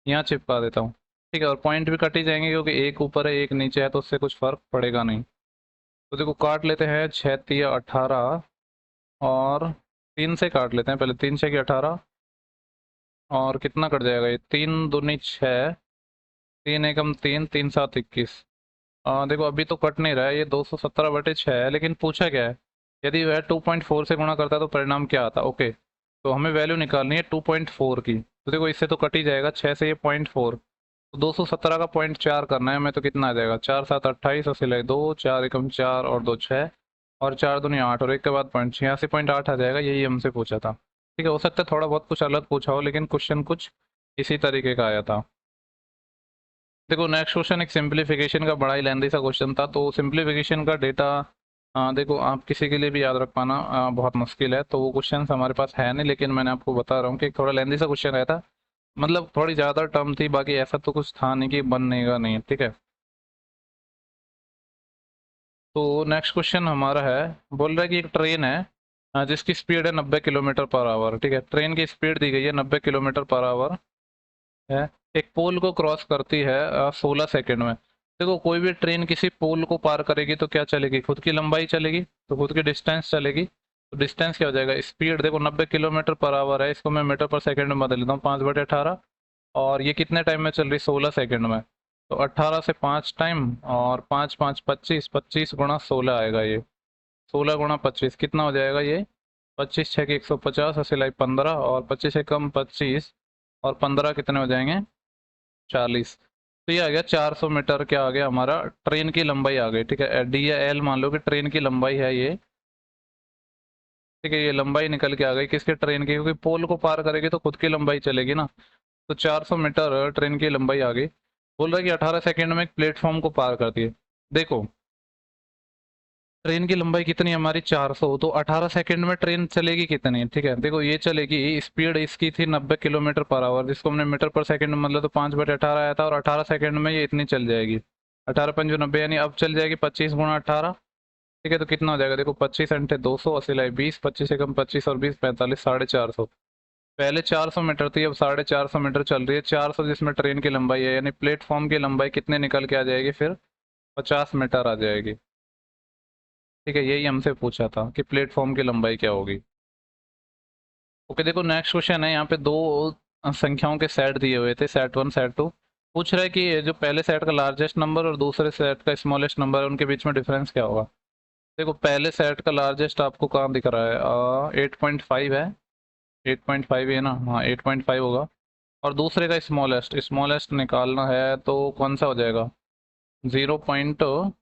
यहाँ चिपका देता हूँ, ठीक है। और पॉइंट भी कट ही जाएंगे क्योंकि एक ऊपर है एक नीचे है, तो उससे कुछ फर्क पड़ेगा नहीं। तो देखो काट लेते हैं, 6 तिया 18 और 3 से काट लेते हैं पहले, 3 6 की 18 और कितना कट जाएगा, ये 3 दूनी 6, 3 एकम 3, 3 7 21। देखो अभी तो कट नहीं रहा है, ये 217/6 है, लेकिन पूछा क्या है, यदि वह 2.4 से गुणा करता है तो परिणाम क्या आता। ओके, तो हमें वैल्यू निकालनी है 2.4 की। तो देखो इससे तो कट ही जाएगा, 6 से ये 0.4, तो 217 का 0.4 करना है हमें, तो कितना आ जाएगा, 4 7 28 सिलाई 2, 4 एकम 4 और 2 6 और 4 दूनी 8 और एक के बाद 86.8 आ जाएगा। यही हमसे पूछा था, ठीक है। हो सकता है थोड़ा बहुत कुछ अलग पूछा हो, लेकिन क्वेश्चन कुछ इसी तरीके का आया था। देखो नेक्स्ट क्वेश्चन एक सिंप्लीफिकेशन का बड़ा ही लेंदी सा क्वेश्चन था। तो सिंप्लीफिकेशन का डेटा देखो आप किसी के लिए भी याद रख पाना बहुत मुश्किल है, तो वो क्वेश्चन हमारे पास है नहीं, लेकिन मैंने आपको बता रहा हूँ कि थोड़ा लेंदी सा क्वेश्चन आया था, मतलब थोड़ी ज़्यादा टर्म थी, बाकी ऐसा तो कुछ था नहीं कि बनेगा नहीं, ठीक है। तो नेक्स्ट क्वेश्चन हमारा है, बोल रहा है कि एक ट्रेन है जिसकी स्पीड है 90 किलोमीटर पर आवर, ठीक है। ट्रेन की स्पीड दी गई है 90 किलोमीटर पर आवर है, एक पोल को क्रॉस करती है 16 सेकेंड में। देखो कोई भी ट्रेन किसी पोल को पार करेगी तो क्या चलेगी, खुद की लंबाई चलेगी, तो खुद की डिस्टेंस चलेगी। तो डिस्टेंस क्या हो जाएगा, स्पीड देखो 90 किलोमीटर पर आवर है, इसको मैं मीटर पर सेकंड में बदल देता हूँ, 5/18। और ये कितने टाइम में चल रही, 16 सेकेंड में। तो 18 से 5 टाइम और 5 5 25, 25 गुणा 16 आएगा ये, 16 गुणा 25 कितना हो जाएगा ये, 25 6 की 150 सिलाई 15 और 25 से कम 25 और 15 कितने हो जाएंगे, 40। तो ये आ गया 400 मीटर, क्या आ गया हमारा, ट्रेन की लंबाई आ गई, ठीक है। डी या एल मान लो कि ट्रेन की लंबाई है ये, ठीक है। ये लंबाई निकल के आ गई किसके, ट्रेन की, क्योंकि पोल को पार करेगी तो खुद की लंबाई चलेगी ना। तो 400 मीटर ट्रेन की लंबाई आ गई। बोल रहा है कि 18 सेकंड में एक प्लेटफॉर्म को पार करती है। देखो ट्रेन की लंबाई कितनी है हमारी, 400, तो 18 सेकंड में ट्रेन चलेगी कितनी, ठीक है। देखो ये चलेगी, स्पीड इसकी थी 90 किलोमीटर पर आवर, जिसको हमने मीटर पर सेकंड में मतलब तो 5/18 आया था, और 18 सेकंड में ये इतनी चल जाएगी, 18 5 90, यानी अब चल जाएगी 25 गुणा 18, ठीक है, तो कितना हो जाएगा देखो, 25 अंटे 200, 80 लाई 20, 25 एकम 25 और 20 45, 450। पहले 400 मीटर थी, अब 450 मीटर चल रही है। 400 जिसमें ट्रेन की लंबाई है, यानी प्लेटफॉर्म की लंबाई कितने निकल के आ जाएगी फिर, 50 मीटर आ जाएगी। ठीक है, यही हमसे पूछा था कि प्लेटफॉर्म की लंबाई क्या होगी। ओके, देखो नेक्स्ट क्वेश्चन है, यहाँ पे दो संख्याओं के सेट दिए हुए थे, सेट 1 सेट 2। पूछ रहा है कि जो पहले सेट का लार्जेस्ट नंबर और दूसरे सेट का स्मॉलेस्ट नंबर है, उनके बीच में डिफरेंस क्या होगा। देखो पहले सेट का लार्जेस्ट आपको कहाँ दिख रहा है, 8.5 है, 8.5 है ना, हाँ 8.5 होगा। और दूसरे का स्मॉलेस्ट, स्मॉलेस्ट निकालना है तो कौन सा हो जाएगा, 0.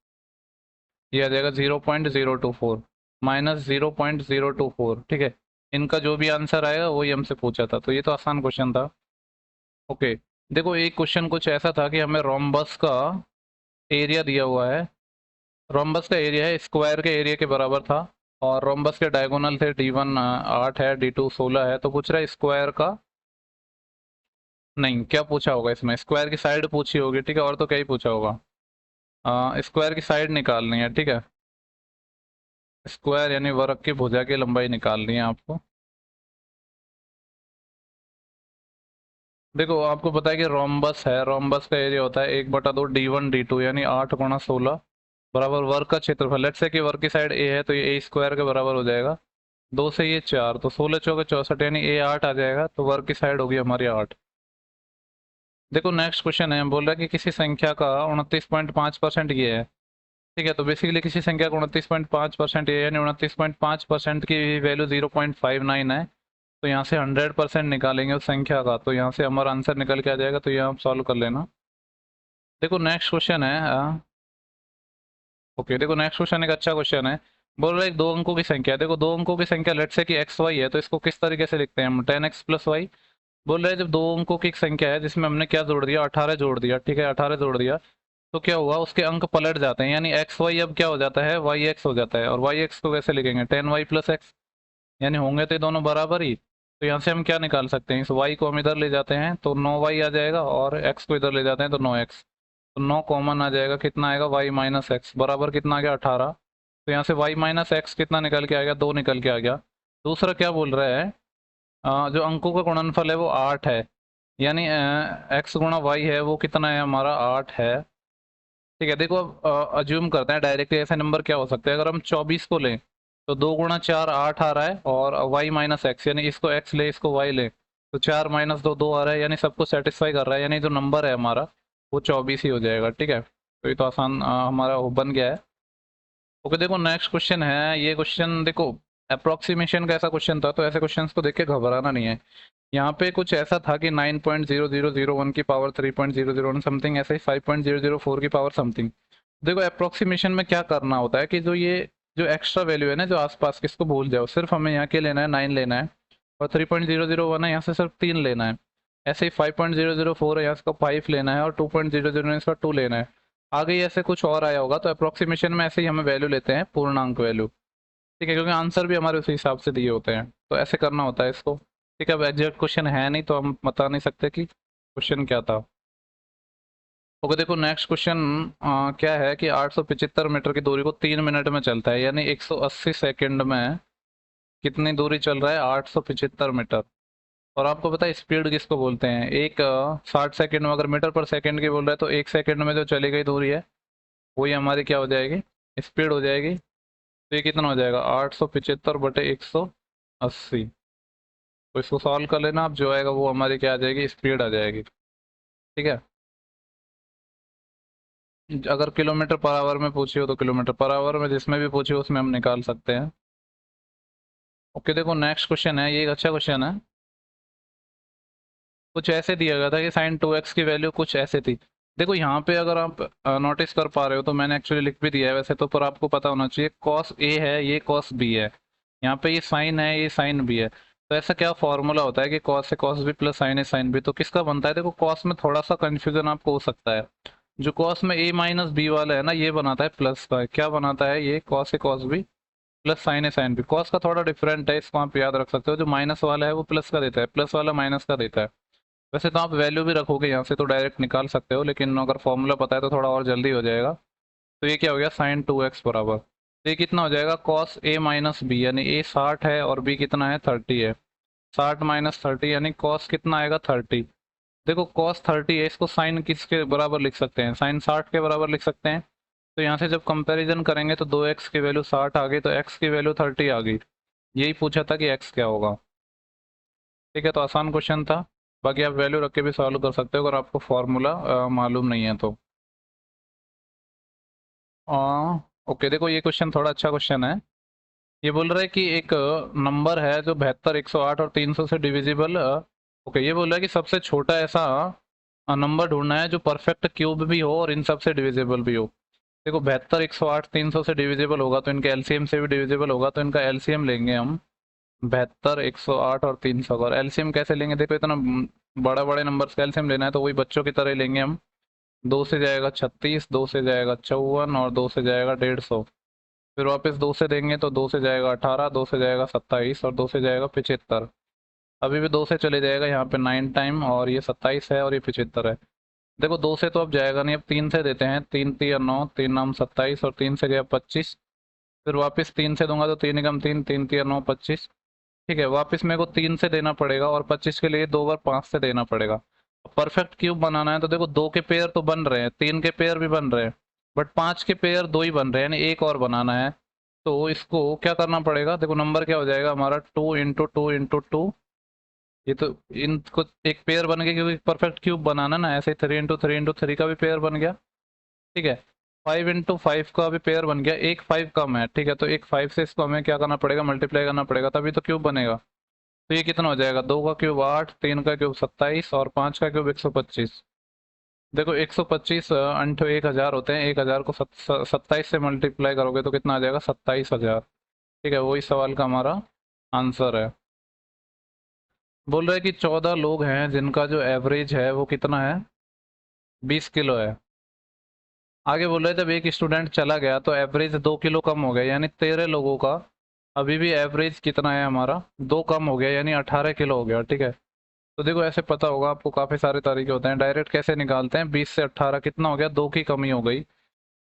ये आ जाएगा 0.024 माइनस 0.024। ठीक है, इनका जो भी आंसर आएगा वही हमसे पूछा था, तो ये तो आसान क्वेश्चन था। ओके, देखो एक क्वेश्चन कुछ ऐसा था कि हमें रोम्बस का एरिया दिया हुआ है। रोम्बस का एरिया है स्क्वायर के एरिया के बराबर था, और रोम्बस के डायगोनल थे D1 8 है, D2 16 है। तो पूछ रहा है स्क्वायर का, नहीं क्या पूछा होगा इसमें, स्क्वायर की साइड पूछी होगी। ठीक है, और तो क्या ही पूछा होगा, स्क्वायर की साइड निकालनी है। ठीक है, स्क्वायर यानी वर्ग की भुजा की लंबाई निकालनी है आपको। देखो आपको पता है कि रोम्बस है, रोम्बस का एरिया होता है 1/2 D1 D2, यानी 8 × 16 बराबर वर्ग का क्षेत्रफल। लेट्स से कि वर्ग की साइड ए है, तो ये A² के बराबर हो जाएगा। 2 से ये 4, तो 16 चौके 64, यानी A 8 आ जाएगा, तो वर्ग की साइड होगी हमारी 8। देखो नेक्स्ट क्वेश्चन है, बोल रहा है कि किसी संख्या का 29.5% ये है। ठीक है, तो बेसिकली किसी संख्या का 29.5% ये, यानी 29.5% की वैल्यू 0.59 है। तो यहाँ से 100% निकालेंगे उस संख्या का, तो यहाँ से हमारा आंसर निकल के आ जाएगा। तो ये आप सॉल्व कर लेना। देखो नेक्स्ट क्वेश्चन है, ओके देखो नेक्स्ट क्वेश्चन एक अच्छा क्वेश्चन है। बोल रहा है एक दो अंकों की संख्या, देखो दो अंकों की संख्या लेट्स से कि एक्स वाई है, तो इसको किस तरीके से लिखते हैं हम, 10x + y। बोल रहे हैं जब दो अंकों की एक संख्या है जिसमें हमने क्या जोड़ दिया, 18 जोड़ दिया। ठीक है, 18 जोड़ दिया, तो क्या हुआ, उसके अंक पलट जाते हैं, यानी एक्स वाई अब क्या हो जाता है, वाई एक्स हो जाता है। और वाई एक्स को कैसे लिखेंगे, 10y + x, यानी होंगे तो ये दोनों बराबर ही। तो यहाँ से हम क्या निकाल सकते हैं, इस y को हम इधर ले जाते हैं तो 9y आ जाएगा, और x को इधर ले जाते हैं तो 9x। तो 9 कॉमन आ जाएगा, कितना आएगा, y - x बराबर कितना आ गया, 18। तो यहाँ से y - x कितना निकल के आ गया, 2 निकल के आ गया। दूसरा क्या बोल रहा है, जो अंकों का गुणनफल है वो 8 है, यानी x × y है वो कितना है हमारा, 8 है। ठीक है, देखो अब अज्यूम करते हैं डायरेक्टली ऐसे नंबर क्या हो सकते हैं। अगर हम 24 को लें तो 2 × 4 8 आ रहा है, और y - x, यानी इसको x ले इसको y ले, तो 4 - 2 2 आ रहा है, यानी सबको सेटिस्फाई कर रहा है, यानी जो नंबर है हमारा वो 24 ही हो जाएगा। ठीक है, तो ये तो आसान हमारा वो बन गया है। ओके, देखो नेक्स्ट क्वेश्चन है, ये क्वेश्चन देखो अप्रोक्सीमेशन का ऐसा क्वेश्चन था, तो ऐसे क्वेश्चन को देख के घबराना नहीं है। यहाँ पे कुछ ऐसा था कि 9.0001 की पावर 3.001 समथिंग, ऐसे ही 5.004 की पावर समथिंग। देखो अप्रोक्सीमेशन में क्या करना होता है कि जो ये जो एक्स्ट्रा वैल्यू है ना, जो आसपास की, इसको भूल जाओ, सिर्फ हमें यहाँ के लेना है 9 लेना है, और 3.001 है यहाँ से सिर्फ 3 लेना है। ऐसे ही 5.004 है यहाँ से 5 लेना है, और 2.009 इसका 2 लेना है। आगे ऐसे कुछ और आया होगा, तो अप्रोक्सीमेशन में ऐसे ही हमें वैल्यू लेते हैं, पूर्णांक वैल्यू। ठीक है, क्योंकि आंसर भी हमारे उसी हिसाब से दिए होते हैं, तो ऐसे करना होता है इसको। ठीक है, अब एग्जैक्ट क्वेश्चन है नहीं तो हम बता नहीं सकते कि क्वेश्चन क्या था। ओके, देखो नेक्स्ट क्वेश्चन क्या है कि 875 मीटर की दूरी को 3 मिनट में चलता है, यानी 180 सेकंड में कितनी दूरी चल रहा है, 875 मीटर। और आपको पता है स्पीड किसको बोलते हैं, एक 60 सेकंड में अगर मीटर पर सेकंड की बोल रहा है, तो 1 सेकंड में जो चली गई दूरी है वही हमारी क्या हो जाएगी, स्पीड हो जाएगी। तो ये कितना हो जाएगा, 875/180। तो इसको सॉल्व कर लेना, अब जो आएगा वो हमारी क्या आ जाएगी, स्पीड आ जाएगी। ठीक है, अगर किलोमीटर पर आवर में पूछी हो तो किलोमीटर पर आवर में, जिसमें भी पूछी हो उसमें हम निकाल सकते हैं। ओके, देखो नेक्स्ट क्वेश्चन है, ये एक अच्छा क्वेश्चन है। कुछ ऐसे दिया गया था कि sin 2x की वैल्यू कुछ ऐसे थी। देखो यहाँ पे अगर आप नोटिस कर पा रहे हो, तो मैंने एक्चुअली लिख भी दिया है वैसे तो, पर आपको पता होना चाहिए cos a है, ये cos b है, यहाँ पे ये sin है, ये sin b है। तो ऐसा क्या फॉर्मूला होता है कि cos है cos b + sin है sin b, तो किसका बनता है। देखो cos में थोड़ा सा कंफ्यूजन आपको हो सकता है, जो cos में a - b वाला है ना, ये बनाता है प्लस का, क्या बनाता है ये, cos है cos b + sin है sin b। cos का थोड़ा डिफरेंट है, इसको आप याद रख सकते हो, जो माइनस वाला है वो प्लस का देता है, प्लस वाला माइनस का देता है। वैसे तो आप वैल्यू भी रखोगे यहाँ से तो डायरेक्ट निकाल सकते हो, लेकिन अगर फॉर्मूला पता है तो थोड़ा और जल्दी हो जाएगा। तो ये क्या हो गया, sin 2x बराबर तो ये कितना हो जाएगा कॉस ए माइनस बी, यानी ए 60 है और बी कितना है 30 है। 60 माइनस 30 यानी कॉस कितना आएगा 30। देखो कॉस 30 है, इसको साइन किसके बराबर लिख सकते हैं, साइन 60 के बराबर लिख सकते हैं। तो यहाँ से जब कंपैरिजन करेंगे तो 2x की वैल्यू 60 आ गई तो x की वैल्यू 30 आ गई। यही पूछा था कि x क्या होगा। ठीक है, तो आसान क्वेश्चन था। बाकी आप वैल्यू रख के भी सॉल्व कर सकते हो अगर आपको फॉर्मूला मालूम नहीं है तो। ओके, देखो ये क्वेश्चन थोड़ा अच्छा क्वेश्चन है। ये बोल रहा है कि एक नंबर है जो 72, 108 और 300 से डिविजिबल। ओके, ये बोल रहा है कि सबसे छोटा ऐसा नंबर ढूंढना है जो परफेक्ट क्यूब भी हो और इन सब से डिविजिबल भी हो। देखो 72, 108, 300 से डिविजिबल होगा तो इनके एलसीएम से भी डिविजिबल होगा, तो इनका एलसीएम लेंगे हम। 72, 108 और 300 और एलसीएम कैसे लेंगे, देखो इतना बड़ा बड़े नंबर्स का एलसीएम लेना है तो वही बच्चों की तरह ही लेंगे हम। 2 से जाएगा 36, 2 से जाएगा 54 और 2 से जाएगा 150। फिर वापस 2 से देंगे तो 2 से जाएगा 18, 2 से जाएगा 27 और 2 से जाएगा 75। अभी भी 2 से चले जाएगा यहाँ पे 9 टाइम, और ये 27 है और ये 75 है। देखो 2 से तो अब जाएगा नहीं, अब 3 से देते हैं। 3 3 9, 3 नाम 27 और 3 से गया 25। फिर वापस 3 से दूंगा तो 3 एकम 3, 3 3 9 25। ठीक है, वापस मेरे को 3 से देना पड़ेगा और 25 के लिए 2 बार 5 से देना पड़ेगा। परफेक्ट क्यूब बनाना है तो देखो 2 के पेयर तो बन रहे हैं, 3 के पेयर भी बन रहे हैं, बट 5 के पेयर 2 ही बन रहे हैं, यानी एक और बनाना है। तो इसको क्या करना पड़ेगा, देखो नंबर क्या हो जाएगा हमारा 2 × 2 × 2। ये तो इनको एक पेयर बन गया क्योंकि परफेक्ट क्यूब बनाना ना, ऐसे 3 × 3 × 3 का भी पेयर बन गया। ठीक है, 5 × 5 का भी पेयर बन गया, एक 5 कम है। ठीक है, तो एक 5 से इसको हमें क्या करना पड़ेगा, मल्टीप्लाई करना पड़ेगा, तभी तो क्यूब बनेगा। तो ये कितना हो जाएगा, 2 का क्यूब 8, 3 का क्यूब 27 और 5 का क्यूब 125। देखो 125 अंठो 1000 होते हैं, 1000 को 27 से मल्टीप्लाई करोगे तो कितना आ जाएगा 27,000। ठीक है, वही सवाल का हमारा आंसर है। बोल रहे हैं कि 14 लोग हैं जिनका जो एवरेज है वो कितना है, 20 किलो है। आगे बोल रहे जब एक स्टूडेंट चला गया तो एवरेज 2 किलो कम हो गया, यानी 13 लोगों का अभी भी एवरेज कितना है हमारा 2 कम हो गया, यानी 18 किलो हो गया। ठीक है, तो देखो ऐसे पता होगा आपको, काफ़ी सारे तरीके होते हैं। डायरेक्ट कैसे निकालते हैं, 20 से 18 कितना हो गया, 2 की कमी हो गई।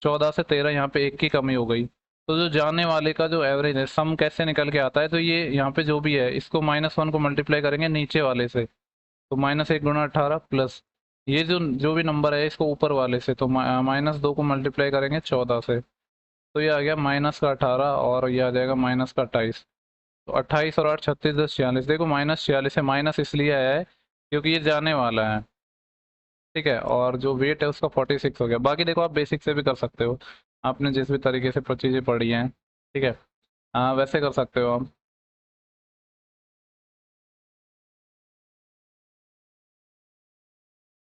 14 से 13 यहाँ पे 1 की कमी हो गई। तो जो जाने वाले का जो एवरेज है, सम कैसे निकल के आता है, तो ये यहाँ पे जो भी है इसको -1 को मल्टीप्लाई करेंगे नीचे वाले से, तो -1 × 18 प्लस ये जो जो भी नंबर है इसको ऊपर वाले से, तो -2 को मल्टीप्लाई करेंगे 14 से, तो ये आ गया -18 और ये आ जाएगा -28। तो 28 और 8 36, 10 46। देखो -46 है, माइनस इसलिए आया है क्योंकि ये जाने वाला है। ठीक है, और जो वेट है उसका 46 हो गया। बाकी देखो आप बेसिक से भी कर सकते हो, आपने जिस भी तरीके से चीज़ें पढ़ी हैं। ठीक है, हाँ वैसे कर सकते हो आप।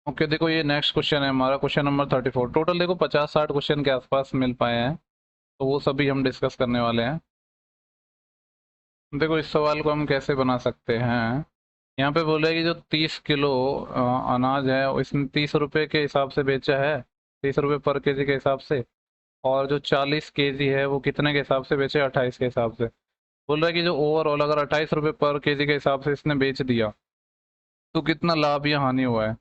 ओके, देखो ये नेक्स्ट क्वेश्चन है हमारा, क्वेश्चन नंबर 34। टोटल देखो 50-60 क्वेश्चन के आसपास मिल पाए हैं, तो वो सभी हम डिस्कस करने वाले हैं। देखो इस सवाल को हम कैसे बना सकते हैं, यहाँ पे बोल रहे हैं कि जो 30 किलो अनाज है इसने 30 रुपये के हिसाब से बेचा है, 30 रुपये पर केजी के हिसाब से। और जो 40 केजी है वो कितने के हिसाब से बेचे, 28 के हिसाब से। बोल रहा है कि जो ओवरऑल अगर 28 रुपये पर केजी के हिसाब से इसने बेच दिया तो कितना लाभ या हानि हुआ है।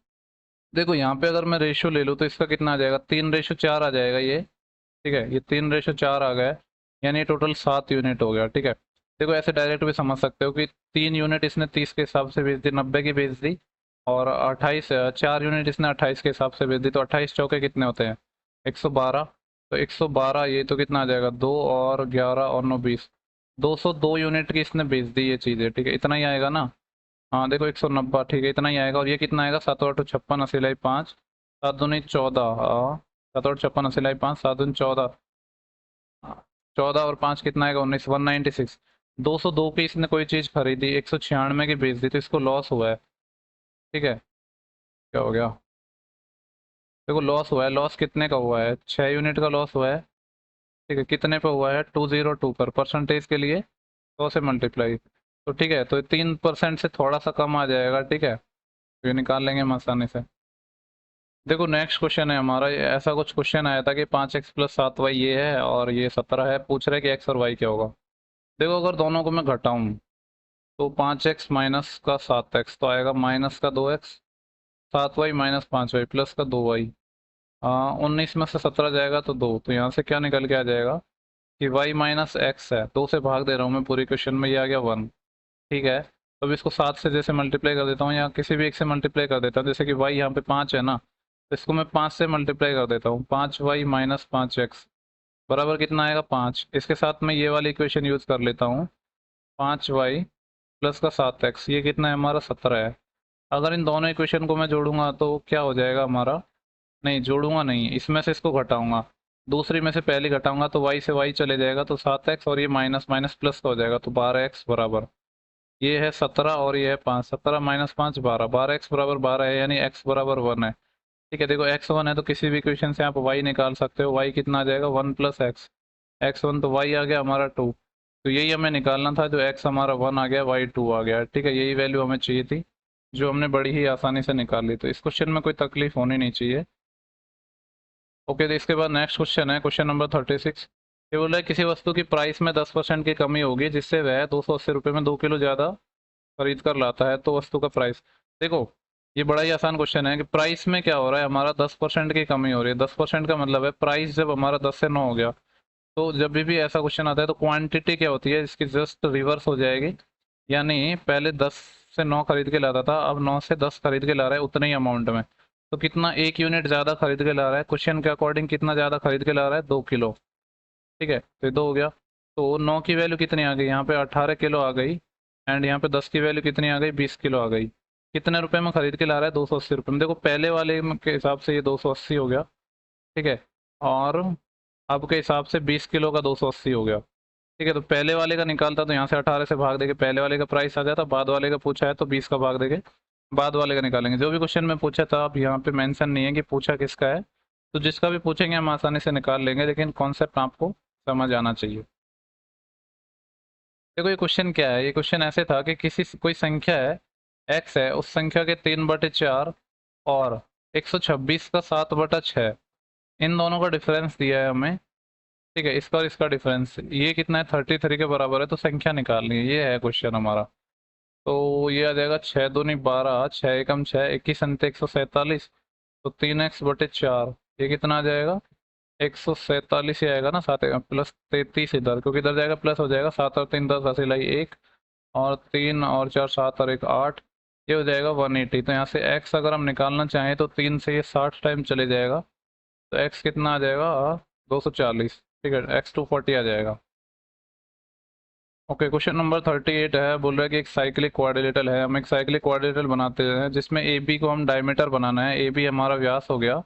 देखो यहाँ पे अगर मैं रेशो ले लूँ तो इसका कितना आ जाएगा, 3:4 आ जाएगा ये। ठीक है, ये 3:4 आ गया, यानी टोटल 7 यूनिट हो गया। ठीक है, देखो ऐसे डायरेक्ट भी समझ सकते हो कि 3 यूनिट इसने 30 के हिसाब से बेच दी, 90 की बेच दी, और 28 4 यूनिट इसने 28 के हिसाब से बेच दी, तो 28 चौके कितने होते हैं 112। तो 112 ये तो कितना आ जाएगा, 2 और 11 और 9 20, 202 यूनिट की इसने बेच दी ये चीज़ें। ठीक है, इतना ही आएगा ना। हाँ देखो 190, ठीक है इतना ही आएगा। और ये कितना आएगा, 7 8 56 80 लाई 5, 7 दूनी 14, 7 8 56 80 लाई 5, 7 दूनी 14, 14 और 5 कितना आएगा 19, 196। 202 की इसने कोई चीज़ खरीदी, 196 की बेच दी, तो इसको लॉस हुआ है। ठीक है, क्या हो गया, देखो लॉस हुआ है। लॉस कितने का हुआ है, 6 यूनिट का लॉस हुआ है। ठीक है, कितने पे हुआ है, 202 पर। परसेंटेज के लिए 100 से मल्टीप्लाई, तो ठीक है, तो 3% से थोड़ा सा कम आ जाएगा। ठीक है, तो ये निकाल लेंगे हम आसानी से। देखो नेक्स्ट क्वेश्चन है हमारा, ऐसा कुछ क्वेश्चन आया था कि 5x + 7y ये है और ये 17 है, पूछ रहे कि x और y क्या होगा। देखो अगर दोनों को मैं घटाऊं तो 5x माइनस का 7x तो आएगा माइनस का 2x, 7y minus 5y plus का 2y। 19 में से 17 जाएगा तो 2, तो यहाँ से क्या निकल के आ जाएगा, कि y माइनस एक्स है, 2 से भाग दे रहा हूँ मैं पूरी क्वेश्चन में, ये आ गया 1। ठीक है, तो अब इसको 7 से जैसे मल्टीप्लाई कर देता हूँ या किसी भी एक से मल्टीप्लाई कर देता हूँ, जैसे कि y यहाँ पे 5 है ना, तो इसको मैं 5 से मल्टीप्लाई कर देता हूँ, 5y माइनस 5x बराबर कितना आएगा 5। इसके साथ में ये वाली इक्वेशन यूज कर लेता हूँ, 5y प्लस का 7x, ये कितना है हमारा 17 है। अगर इन दोनों इक्वेशन को मैं जोड़ूंगा तो क्या हो जाएगा हमारा, नहीं जोड़ूंगा नहीं, इसमें से इसको घटाऊंगा, दूसरी में से पहली घटाऊंगा तो y से y चले जाएगा, तो 7x और ये माइनस माइनस प्लस का हो जाएगा, तो 12x बराबर, ये है 17 और ये है 5, 17 माइनस 5 12, 12x बराबर 12 है, यानी x बराबर 1 है। ठीक है, देखो x 1 है तो किसी भी इक्वेशन से आप y निकाल सकते हो, y कितना आ जाएगा 1 प्लस एक्स, एक्स 1 तो y आ गया हमारा 2, तो यही हमें निकालना था, जो x हमारा 1 आ गया y 2 आ गया। ठीक है, यही वैल्यू हमें चाहिए थी, जो हमने बड़ी ही आसानी से निकाल ली, तो इस क्वेश्चन में कोई तकलीफ होनी नहीं चाहिए। ओके, तो इसके बाद नेक्स्ट क्वेश्चन है क्वेश्चन नंबर 36। ये बोल रहा है किसी वस्तु की प्राइस में 10% की कमी होगी जिससे वह 280 रुपये में 2 किलो ज़्यादा खरीद कर लाता है, तो वस्तु का प्राइस। देखो, ये बड़ा ही आसान क्वेश्चन है कि प्राइस में क्या हो रहा है, हमारा 10% की कमी हो रही है। 10% का मतलब है प्राइस जब हमारा 10 से 9 हो गया, तो जब भी ऐसा क्वेश्चन आता है तो क्वांटिटी क्या होती है, इसकी जस्ट रिवर्स हो जाएगी, यानी पहले 10 से 9 खरीद के लाता था, अब 9 से 10 खरीद के ला रहा है उतने ही अमाउंट में, तो कितना 1 यूनिट ज़्यादा खरीद के ला रहा है, क्वेश्चन के अकॉर्डिंग कितना ज़्यादा खरीद के ला रहा है 2 किलो। ठीक है, तो ये 2 हो गया, तो 9 की वैल्यू कितनी आ गई यहाँ पे 18 किलो आ गई, एंड यहाँ पे 10 की वैल्यू कितनी आ गई 20 किलो आ गई। कितने रुपए में खरीद के ला रहा है 280 रुपये में, देखो पहले वाले के हिसाब से ये 280 हो गया। ठीक है, और अब के हिसाब से 20 किलो का 280 हो गया। ठीक है, तो पहले वाले का निकालता तो यहाँ से 18 से भाग देके पहले वाले का प्राइस आ जाता, बाद वाले का पूछा है तो 20 का भाग देके बाद वाले का निकालेंगे। जो भी क्वेश्चन में पूछा था, अब यहाँ पे मेंशन नहीं है कि पूछा किसका है, तो जिसका भी पूछेंगे हम आसानी से निकाल लेंगे, लेकिन कॉन्सेप्ट आपको समझ आना चाहिए। देखो ये क्वेश्चन क्या है, ये क्वेश्चन ऐसे था कि किसी कोई संख्या है x है, उस संख्या के 3/4 और 126 का 7/6, इन दोनों का डिफरेंस दिया है हमें। ठीक है, इसका और इसका डिफरेंस ये कितना है 33 के बराबर है, तो संख्या निकालनी है, ये है क्वेश्चन हमारा। तो ये आ जाएगा 6 दूनी 12, 6 एकम 6, 21 अंत 147, तो 3x/4, ये कितना आ जाएगा 147 ही आएगा ना, 7 प्लस 33 इधर, क्योंकि इधर जाएगा प्लस हो जाएगा, 7 और 3 10, 10 लाई 1, और 3 और 4 7 और 1 8, ये हो जाएगा 180। तो यहाँ से x अगर हम निकालना चाहें तो 3 से ये 60 टाइम चले जाएगा, तो x कितना आ जाएगा 240। ठीक है, x 240 आ जाएगा। ओके, क्वेश्चन नंबर 38 है, बोल रहा है कि एक साइक्लिक क्वाड्रिलेटरल है, हम एक साइक्लिक क्वाड्रिलेटरल बनाते हैं जिसमें ए बी को हम डायमीटर बनाना है, ए बी हमारा व्यास हो गया,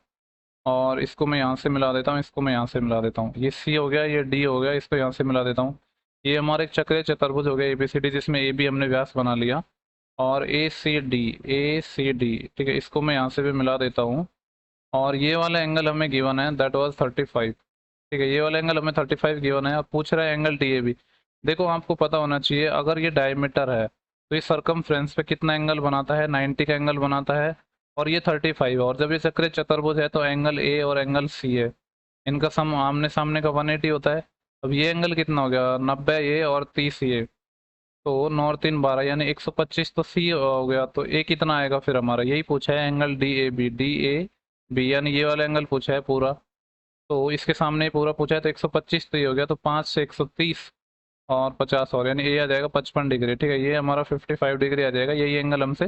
और इसको मैं यहाँ से मिला देता हूँ, इसको मैं यहाँ से मिला देता हूँ, ये सी हो गया, ये डी हो गया, इसको यहाँ से मिला देता हूँ। ये हमारा एक चक्रीय चतुर्भुज हो गया ए बी सी डी, जिसमें ए बी हमने व्यास बना लिया, और ए सी डी, ए सी डी, ठीक है, इसको मैं यहाँ से भी मिला देता हूँ। और ये वाला एंगल हमें गिवन है, दैट वाज 35। ठीक है, ये वाला एंगल हमें 35 गिवन है। अब पूछ रहा है एंगल डी ए बी। देखो आपको पता होना चाहिए, अगर ये डायमीटर है तो ये सरकमफ्रेंस पे कितना एंगल बनाता है 90 का एंगल बनाता है, और ये 35, और जब ये चक्रीय चतुर्भुज है तो एंगल ए और एंगल सी है, इनका सम आमने सामने का 180 होता है। अब ये एंगल कितना हो गया 90 ए और 30 ये, तो 9 और 3 12, यानी 125, तो सी हो गया, तो ए कितना आएगा फिर हमारा, यही पूछा है angle D A B, D A B यानी ये वाला एंगल पूछा है पूरा, तो इसके सामने पूरा पूछा है, तो 125 तो ये हो गया, तो 5 से 130 और 50 और, यानी ये आ जाएगा 55 डिग्री। ठीक है, ये हमारा 55 डिग्री आ जाएगा, यही एंगल हमसे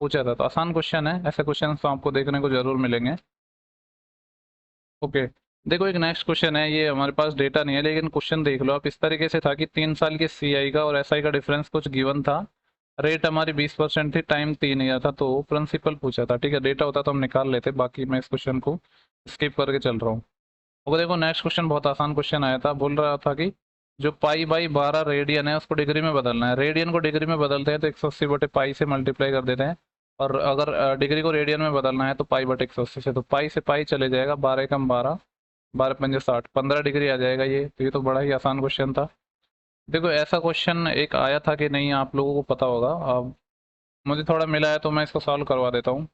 पूछा था। तो आसान क्वेश्चन है, ऐसे क्वेश्चन तो आपको देखने को जरूर मिलेंगे। ओके, देखो एक नेक्स्ट क्वेश्चन है, ये हमारे पास डेटा नहीं है लेकिन क्वेश्चन देख लो आप। इस तरीके से था कि 3 साल के सीआई का और एसआई का डिफरेंस कुछ गिवन था, रेट हमारी 20% थी, टाइम 3 ईयर था, तो प्रिंसिपल पूछा था। ठीक है, डेटा होता तो हम निकाल लेते, बाकी मैं इस क्वेश्चन को स्किप करके चल रहा हूँ। और देखो नेक्स्ट क्वेश्चन बहुत आसान क्वेश्चन आया था, बोल रहा था कि जो पाई/12 रेडियन है उसको डिग्री में बदलना है। रेडियन को डिग्री में बदलते हैं तो 180/पाई से मल्टीप्लाई कर देते हैं, और अगर डिग्री को रेडियन में बदलना है तो पाई/180 से, तो पाई से पाई चले जाएगा, 12 कम 12, 12 पंजे 60, 15 डिग्री आ जाएगा ये। तो ये तो बड़ा ही आसान क्वेश्चन था। देखो ऐसा क्वेश्चन एक आया था कि नहीं, आप लोगों को पता होगा, अब मुझे थोड़ा मिला है तो मैं इसको सॉल्व करवा देता हूँ।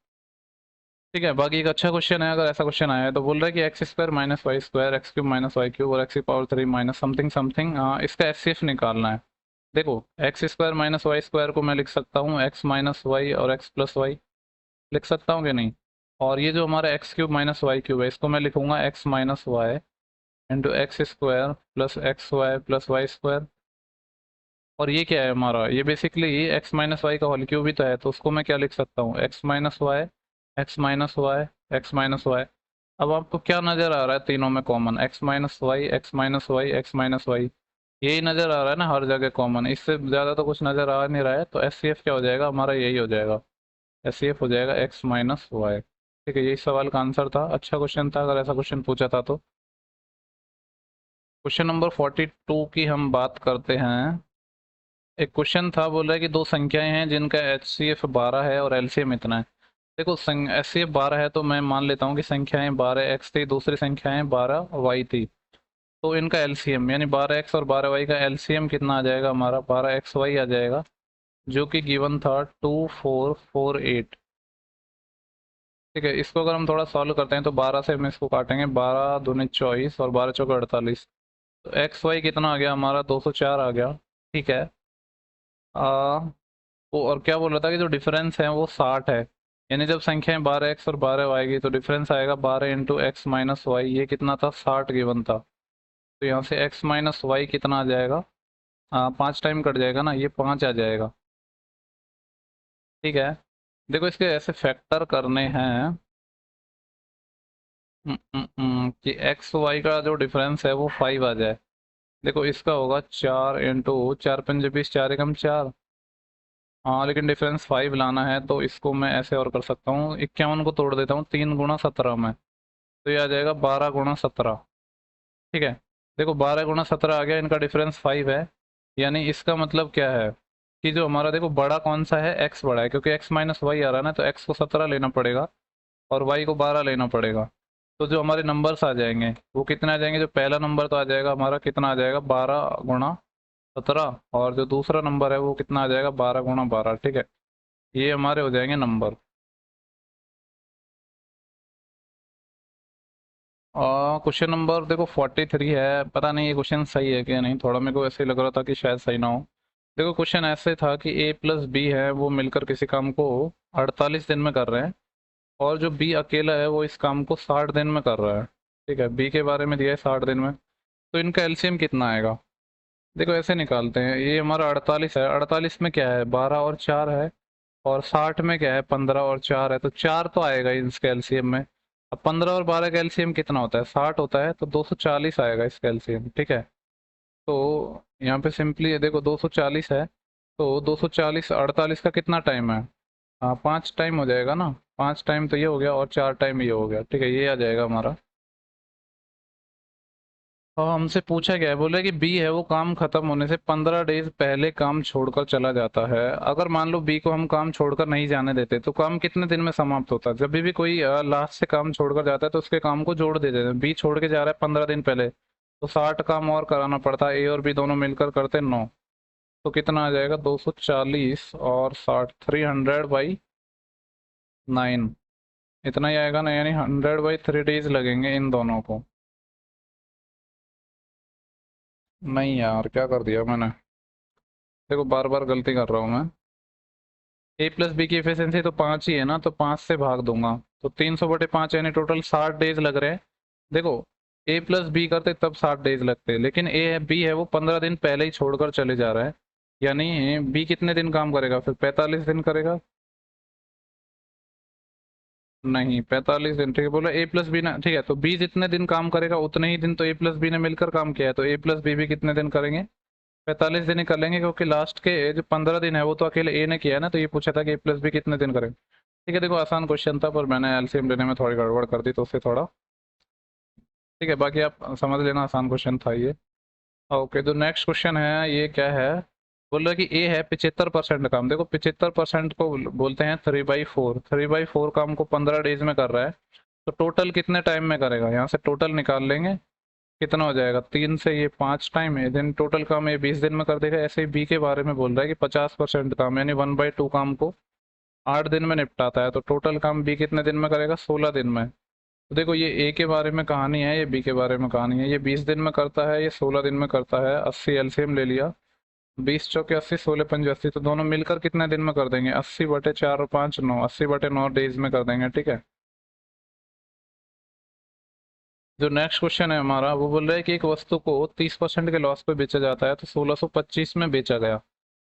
ठीक है, बाकी एक अच्छा क्वेश्चन है, अगर ऐसा क्वेश्चन आया है तो बोल रहा है कि x² minus Y square, x³ - y³ और x³ माइनस समथिंग समथिंग, इसका एचसीएफ निकालना है। देखो x² माइनस वाई स्क्वायर को मैं लिख सकता हूँ x माइनस वाई और x प्लस वाई, लिख सकता हूँ कि नहीं। और ये जो हमारा x³ - y³ है इसको मैं लिखूंगा x minus y into x square plus x y plus y square. और ये क्या है हमारा, ये बेसिकली एक्स माइनस वाई का होल क्यूब ही तो है, तो उसको मैं क्या लिख सकता हूँ, x minus y, x minus y, x minus y. अब आपको क्या नज़र आ रहा है तीनों में common, x minus y, x minus y, x minus y, यही नज़र आ रहा है ना हर जगह कॉमन, इससे ज़्यादा तो कुछ नज़र आ नहीं रहा है। तो एस सी एफ क्या हो जाएगा हमारा, यही हो जाएगा, एस सी एफ हो जाएगा एक्स माइनस वाई। ठीक है, यही सवाल का आंसर था। अच्छा क्वेश्चन था, अगर ऐसा क्वेश्चन पूछा था तो। क्वेश्चन नंबर 42 की हम बात करते हैं। एक क्वेश्चन था, बोल रहा है कि दो संख्याएं हैं जिनका एच सी एफ 12 है और एलसीएम इतना है। देखो एच सी एफ 12 है तो मैं मान लेता हूँ कि संख्याएं 12x थी, दूसरी संख्याएं 12y थी। तो इनका एलसीएम यानी 12x और 12y का एलसीएम कितना आ जाएगा हमारा, 12xy आ जाएगा, जो कि गिवन था 2448। ठीक है, इसको अगर हम थोड़ा सॉल्व करते हैं तो 12 से हम इसको काटेंगे, 12 दूनी 24 और 12 चौके 48। तो एक्स वाई कितना आ गया हमारा, 204 आ गया। ठीक है, वो और क्या बोल रहा था कि जो डिफरेंस है वो 60 है, यानी जब संख्याएं 12x और 12 आएगी तो डिफरेंस आएगा 12 इंटू एक्स माइनस वाई, ये कितना था, 60 गिवन था। तो यहाँ से x माइनस वाई कितना आ जाएगा, 5 टाइम कट जाएगा ना, ये 5 आ जाएगा। ठीक है, देखो इसके ऐसे फैक्टर करने हैं कि एक्स वाई का जो डिफरेंस है वो 5 आ जाए। देखो इसका होगा 4 इंटू 4 × 20, 4 एकम 4। हाँ लेकिन डिफरेंस 5 लाना है, तो इसको मैं ऐसे और कर सकता हूँ, 51 को तोड़ देता हूँ 3 × 17 में, तो ये आ जाएगा 12 × 17। ठीक है, देखो 12 × 17 आ गया, इनका डिफरेंस 5 है। यानी इसका मतलब क्या है कि जो हमारा, देखो बड़ा कौन सा है, एक्स बड़ा है, क्योंकि एक्स माइनस वाई आ रहा है ना, तो एक्स को 17 लेना पड़ेगा और वाई को 12 लेना पड़ेगा। तो जो हमारे नंबर्स आ जाएंगे वो कितने आ जाएंगे, जो पहला नंबर तो आ जाएगा हमारा, कितना आ जाएगा, 12 × 17, और जो दूसरा नंबर है वो कितना आ जाएगा, 12 × 12। ठीक है, ये हमारे हो जाएंगे नंबर। क्वेश्चन नंबर देखो 43 है, पता नहीं ये क्वेश्चन सही है कि नहीं, थोड़ा मेरे को ऐसे ही लग रहा था कि शायद सही ना हो। देखो क्वेश्चन ऐसे था कि a प्लस बी है वो मिलकर किसी काम को 48 दिन में कर रहे हैं, और जो b अकेला है वो इस काम को 60 दिन में कर रहा है। ठीक है, b के बारे में दिया है 60 दिन में, तो इनका एलसीएम कितना आएगा। देखो ऐसे निकालते हैं, ये हमारा 48 है, 48 में क्या है, 12 और 4 है, और 60 में क्या है, 15 और 4 है, तो 4 तो आएगा इसके एलसीएम में। अब 15 और 12 का एलसीएम कितना होता है, 60 होता है, तो 240 आएगा इसका एलसीएम। ठीक है, तो यहाँ पे सिंपली देखो 240 है, तो 240 48 का कितना टाइम है, हाँ 5 टाइम हो जाएगा ना, 5 टाइम तो ये हो गया और 4 टाइम ये हो गया। ठीक है, ये आ जाएगा हमारा। और हमसे पूछा गया है, बोले कि बी है वो काम खत्म होने से 15 डेज पहले काम छोड़कर चला जाता है। अगर मान लो बी को हम काम छोड़कर नहीं जाने देते तो काम कितने दिन में समाप्त होता है। जब भी कोई लास्ट से काम छोड़कर जाता है तो उसके काम को जोड़ देते हैं, बी छोड़ के जा रहा है 15 दिन पहले, तो 60 काम और कराना पड़ता है, ए और बी दोनों मिलकर करते 9। तो कितना आ जाएगा, 240 और 60, 300/9, इतना ही आएगा ना, यानी 100/3 डेज लगेंगे इन दोनों को। नहीं यार, क्या कर दिया मैंने, देखो बार बार गलती कर रहा हूँ मैं। ए प्लस बी की एफिशिएंसी तो 5 ही है ना, तो 5 से भाग दूंगा, तो 300/5 यानी टोटल 60 डेज लग रहे हैं। देखो ए प्लस बी करते तब 60 डेज लगते, लेकिन ए बी है वो 15 दिन पहले ही छोड़कर चले जा रहा है, यानी बी कितने दिन काम करेगा फिर, 45 दिन करेगा। नहीं 45 दिन, ठीक है, बोला ए प्लस बी ना, ठीक है, तो बी जितने दिन काम करेगा उतने ही दिन तो ए प्लस बी ने मिलकर काम किया है, तो ए प्लस बी भी कितने दिन करेंगे, 45 दिन ही कर लेंगे, क्योंकि लास्ट के जो 15 दिन है वो तो अकेले ए ने किया है ना, तो ये पूछा था कि ए प्लस बी कितने दिन करें। ठीक है, देखो आसान क्वेश्चन था, पर मैंने एलसीएम लेने में थोड़ी गड़बड़ कर दी, तो उससे थोड़ा, ठीक है, बाकी आप समझ लेना, आसान क्वेश्चन था ये। ओके, तो नेक्स्ट क्वेश्चन है, ये क्या है, बोल रहा है कि ए है 75% काम। देखो 75% को बोलते हैं 3/4, 3/4 काम को 15 डेज में कर रहा है, तो टोटल कितने टाइम में करेगा, यहाँ से टोटल निकाल लेंगे, कितना हो जाएगा, 3 से ये 5 टाइम है, दिन टोटल काम ये 20 दिन में कर देगा। ऐसे ही बी के बारे में बोल रहा है कि 50% काम यानी 1/2 काम को 8 दिन में निपटाता है, तो टोटल काम बी कितने दिन में करेगा, 16 दिन में। तो देखो ये ए के बारे में कहानी है, ये बी के बारे में कहानी है, ये 20 दिन में करता है, ये 16 दिन में करता है। 80 एलसीएम ले लिया, 20 × 4 = 80, 16 × 5 = 80, तो दोनों मिलकर कितने दिन में कर देंगे, 80/4 और 5 9, 80/9 डेज में कर देंगे। ठीक है, जो नेक्स्ट क्वेश्चन है हमारा वो बोल रहा है कि एक वस्तु को 30% के लॉस पे बेचा जाता है तो 1625 में बेचा गया।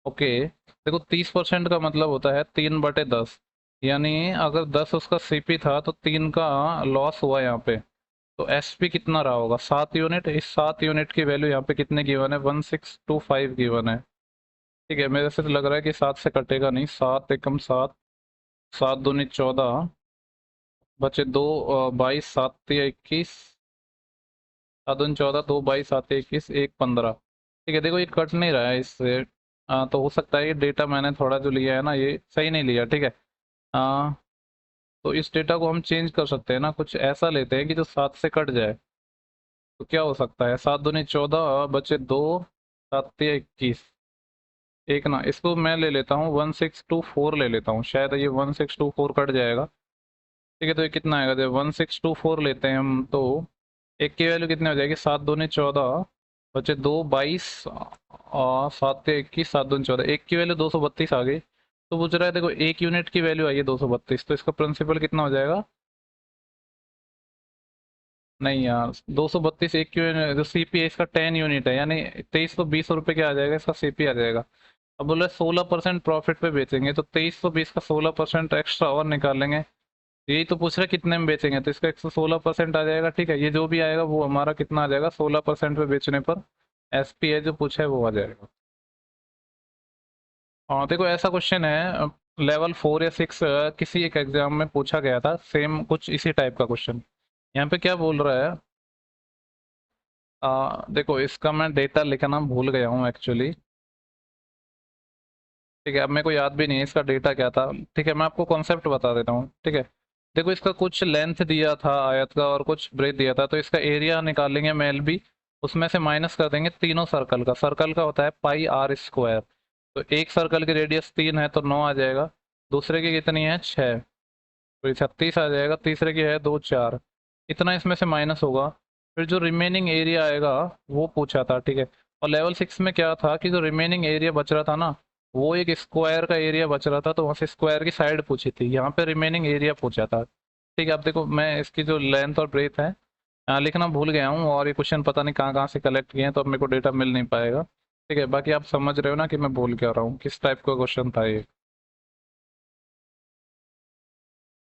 ओके, देखो 30% का मतलब होता है 3/10, यानी अगर 10 उसका सीपी था तो 3 का लॉस हुआ यहाँ पे, तो एसपी कितना रहा होगा? 7 यूनिट। इस 7 यूनिट की वैल्यू यहाँ पे कितने गिवन है? 1625 गिवन है। ठीक है, मेरे से तो लग रहा है कि 7 से कटेगा नहीं। 7 एकम 7, 7 दूनी 14, बचे 2, 22, 7 तिया 21, 7 दूनी 14, 2 22, 7 21, 1 15। ठीक है, देखो ये कट नहीं रहा है इससे। तो हो सकता है ये डेटा मैंने थोड़ा जो लिया है ना ये सही नहीं लिया। ठीक है, आ, तो इस डेटा को हम चेंज कर सकते हैं ना, कुछ ऐसा लेते हैं कि जो 7 से कट जाए। तो क्या हो सकता है? 7 दूनी 14, बचे 2, 7 तिया 21, एक ना, इसको मैं ले लेता हूँ 1624 ले लेता हूँ, शायद ये 1624 कट जाएगा। ठीक है, तो ये कितना आएगा? जब 1624 लेते हैं हम तो एक की वैल्यू कितनी हो जाएगी? 7 दूनी 14, बचे 2 22, और 7 या 21, 7 दूनी 14, एक की वैल्यू 232 आ गई। तो पूछ रहा है, देखो एक यूनिट की वैल्यू आई है 232, तो इसका प्रिंसिपल कितना हो जाएगा? नहीं यार, 232 एक यूनिट, जो सीपी है इसका 10 यूनिट है, यानी 2320 रुपये क्या आ जाएगा इसका सीपी आ जाएगा। अब बोले 16% प्रॉफिट पे बेचेंगे तो 2320 का 16% एक्स्ट्रा और निकालेंगे। यही तो पूछ रहा है कितने में बेचेंगे, तो इसका 116% आ जाएगा। ठीक है, ये जो भी आएगा वो हमारा कितना आ जाएगा? 16% पे बेचने पर एसपी है जो पूछा है वो आ जाएगा। हाँ देखो, ऐसा क्वेश्चन है लेवल 4 या 6 किसी एक एग्जाम में पूछा गया था, सेम कुछ इसी टाइप का क्वेश्चन। यहाँ पे क्या बोल रहा है? देखो इसका मैं डेटा लिखना भूल गया हूँ एक्चुअली। ठीक है, अब मेरे को याद भी नहीं है इसका डेटा क्या था। ठीक है, मैं आपको कॉन्सेप्ट बता देता हूँ। ठीक है, देखो इसका कुछ लेंथ दिया था आयत का और कुछ ब्रेथ दिया था, तो इसका एरिया निकालेंगे मेल बी, उसमें से माइनस कर देंगे तीनों सर्कल का। सर्कल का होता है पाई आर स्क्वायर, तो एक सर्कल की रेडियस 3 है तो 9 आ जाएगा, दूसरे की कितनी है 6, तो 36 आ जाएगा, तीसरे की है 2 4, इतना इसमें से माइनस होगा। फिर जो रिमेनिंग एरिया आएगा वो पूछा था। ठीक है, और लेवल 6 में क्या था कि जो रिमेनिंग एरिया बच रहा था ना, वो एक स्क्वायर का एरिया बच रहा था, तो वहाँ से स्क्वायर की साइड पूछी थी, यहाँ पे रिमेनिंग एरिया पूछा था। ठीक है, अब देखो मैं इसकी जो लेंथ और ब्रेथ है लिखना भूल गया हूँ, और ये क्वेश्चन पता नहीं कहाँ कहाँ से कलेक्ट किए हैं, तो अब मेरे को डेटा मिल नहीं पाएगा। ठीक है, बाकी आप समझ रहे हो ना कि मैं बोल क्या रहा हूँ, किस टाइप का क्वेश्चन था ये।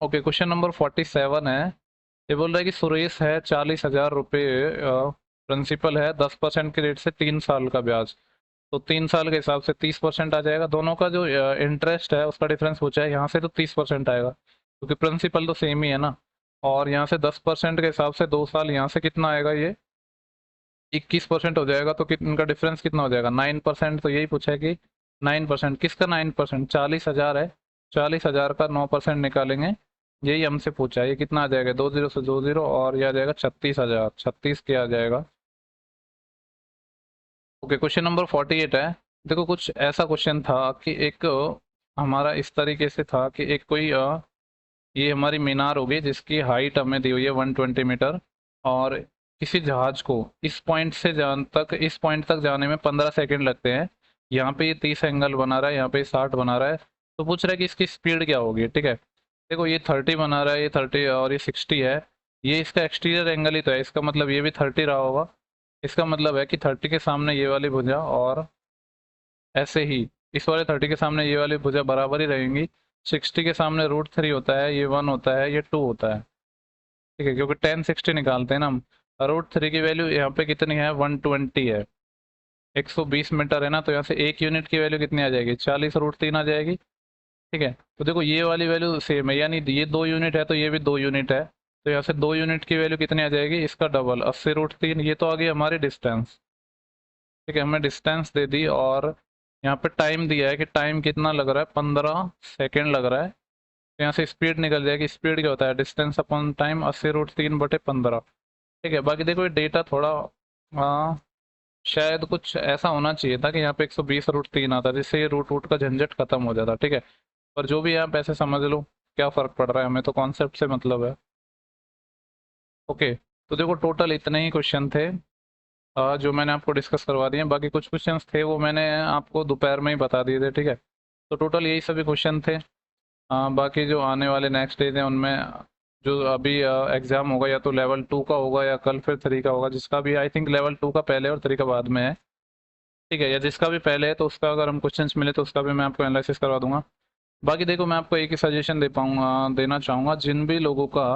ओके, क्वेश्चन नंबर 47 है। ये बोल रहा है कि सुरेश है 40,000 रुपये, प्रिंसिपल है 10% के रेट से 3 साल का ब्याज, तो 3 साल के हिसाब से 30% आ जाएगा। दोनों का जो इंटरेस्ट है उसका डिफरेंस पूछा है, यहाँ से तो 30% आएगा क्योंकि प्रिंसिपल तो सेम ही है ना। और यहाँ से 10% के हिसाब से 2 साल, यहाँ से कितना आएगा? ये 21% हो जाएगा, तो इनका डिफरेंस कितना हो जाएगा? 9%। तो यही पूछा है कि 9%, किसका 9%? 40,000 है, 40,000 का 9% निकालेंगे, यही हमसे पूछा है। ये कितना आ जाएगा? 2 जीरो से 2 जीरो, और ये आ जाएगा 36,000, 36 क्या आ जाएगा? ओके, क्वेश्चन नंबर 48 है। देखो कुछ ऐसा क्वेश्चन था कि एक हमारा इस तरीके से था कि एक कोई ये हमारी मीनार होगी जिसकी हाइट हमें दी हुई है 120 मीटर, और किसी जहाज को इस पॉइंट से जान तक इस पॉइंट तक जाने में 15 सेकेंड लगते हैं। यहाँ पे ये 30 एंगल बना रहा है, यहाँ पे 60 बना रहा है, तो पूछ रहा है कि इसकी स्पीड क्या होगी। ठीक है, देखो ये 30 बना रहा है, ये 30 और ये 60 है, ये इसका एक्सटीरियर एंगल ही तो है, इसका मतलब ये भी 30 रहा होगा। इसका मतलब है कि 30 के सामने ये वाली भुजा, और ऐसे ही इस वाले 30 के सामने ये वाली भुजा बराबर ही रहेंगी। 60 के सामने √3 होता है, ये 1 होता है, ये 2 होता है। ठीक है, क्योंकि 10 60 निकालते हैं ना हम। √3 की वैल्यू यहाँ पे कितनी है? 120 है, 120 मीटर है ना, तो यहाँ से एक यूनिट की वैल्यू कितनी आ जाएगी? 40 √3 आ जाएगी। ठीक है, तो देखो ये वाली वैल्यू सेम है, यानी ये 2 यूनिट है तो ये भी 2 यूनिट है, तो यहाँ से 2 यूनिट की वैल्यू कितनी आ जाएगी? इसका डबल, 80 √3। ये तो आ गई हमारी डिस्टेंस। ठीक है, हमने डिस्टेंस दे दी, और यहाँ पे टाइम दिया है कि टाइम कितना लग रहा है? 15 सेकेंड लग रहा है। तो यहाँ से स्पीड निकल जाएगी। स्पीड क्या होता है? Distance upon time, 80 √3/15। ठीक है, बाकी देखो ये डेटा थोड़ा हाँ, शायद कुछ ऐसा होना चाहिए था कि यहाँ पे 120 √3 आता, जिससे ये रूट रूट का झंझट खत्म हो जाता। ठीक है, पर जो भी है आप ऐसे समझ लो, क्या फ़र्क पड़ रहा है, हमें तो कॉन्सेप्ट से मतलब है। ओके, तो देखो टोटल इतने ही क्वेश्चन थे जो मैंने आपको डिस्कस करवा दिए। बाकी कुछ क्वेश्चंस थे वो मैंने आपको दोपहर में ही बता दिए थे। ठीक है, तो टोटल यही सभी क्वेश्चन थे। बाकी जो आने वाले नेक्स्ट डेज हैं उनमें जो अभी एग्ज़ाम होगा या तो लेवल 2 का होगा या कल फिर 3 का होगा, जिसका भी आई थिंक लेवल 2 का पहले और 3 का बाद में है, ठीक है, या जिसका भी पहले है तो उसका अगर हम क्वेश्चंस मिले तो उसका भी मैं आपको एनालिसिस करवा दूंगा। बाकी देखो मैं आपको एक ही सजेशन देना चाहूँगा, जिन भी लोगों का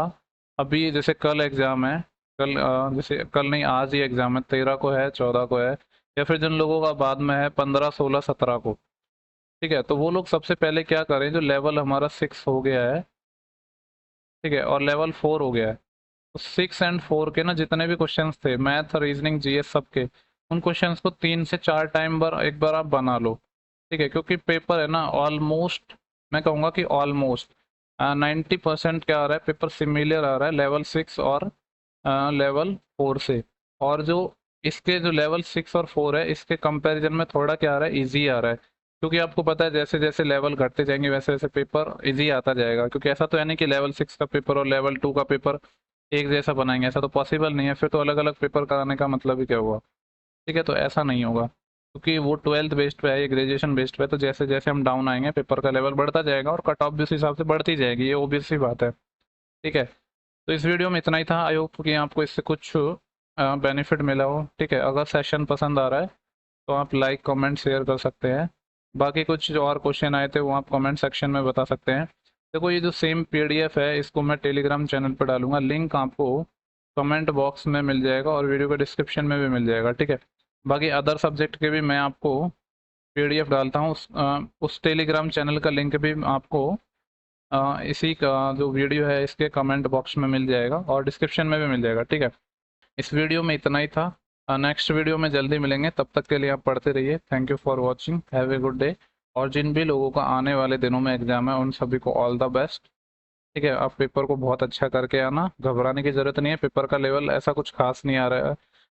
अभी जैसे कल एग्ज़ाम है, कल जैसे कल नहीं आज ही एग्ज़ाम है, 13 को है, 14 को है, या फिर जिन लोगों का बाद में है 15, 16, 17 को, ठीक है, तो वो लोग सबसे पहले क्या करें, जो लेवल हमारा 6 हो गया है, ठीक है, और लेवल 4 हो गया है, तो 6 एंड 4 के ना जितने भी क्वेश्चंस थे, मैथ, रीजनिंग, जीएस सबके, उन क्वेश्चंस को 3 से 4 टाइम एक बार आप बना लो, ठीक है, क्योंकि पेपर है ना ऑलमोस्ट, मैं कहूँगा कि ऑलमोस्ट 90% क्या आ रहा है, पेपर सिमिलर आ रहा है लेवल 6 और लेवल 4 से। और जो इसके जो लेवल 6 और 4 है, इसके कंपैरिजन में थोड़ा क्या आ रहा है, इजी आ रहा है, क्योंकि आपको पता है जैसे जैसे लेवल घटते जाएंगे वैसे वैसे पेपर इजी आता जाएगा, क्योंकि ऐसा तो है नहीं कि लेवल 6 का पेपर और लेवल 2 का पेपर एक जैसा बनाएंगे, ऐसा तो पॉसिबल नहीं है, फिर तो अलग अलग पेपर कराने का मतलब ही क्या हुआ, ठीक है, तो ऐसा नहीं होगा, क्योंकि वो 12th बेस्ड पे है, ये ग्रेजुएशन बेस्ड पे है, तो जैसे जैसे हम डाउन आएंगे पेपर का लेवल बढ़ता जाएगा और कट ऑफ भी उस हिसाब से बढ़ती जाएगी, ये ओबियस सी बात है, ठीक है। तो इस वीडियो में इतना ही था, आई होप कि आपको इससे कुछ बेनिफिट मिला हो, ठीक है, अगर सेशन पसंद आ रहा है तो आप लाइक कमेंट शेयर कर सकते हैं, बाकी कुछ जो और क्वेश्चन आए थे वो आप कमेंट सेक्शन में बता सकते हैं। देखो ये जो सेम पीडीएफ है इसको मैं टेलीग्राम चैनल पर डालूंगा, लिंक आपको कमेंट बॉक्स में मिल जाएगा और वीडियो के डिस्क्रिप्शन में भी मिल जाएगा, ठीक है। बाकी अदर सब्जेक्ट के भी मैं आपको पीडीएफ डालता हूँ, उस टेलीग्राम चैनल का लिंक भी आपको इसी का जो वीडियो है इसके कमेंट बॉक्स में मिल जाएगा और डिस्क्रिप्शन में भी मिल जाएगा, ठीक है। इस वीडियो में इतना ही था, नेक्स्ट वीडियो में जल्दी मिलेंगे, तब तक के लिए आप पढ़ते रहिए, thank you for watching, have a good day. और जिन भी लोगों का आने वाले दिनों में एग्जाम है उन सभी को ऑल द बेस्ट, ठीक है, आप पेपर को बहुत अच्छा करके आना, घबराने की ज़रूरत नहीं है, पेपर का लेवल ऐसा कुछ खास नहीं आ रहा है,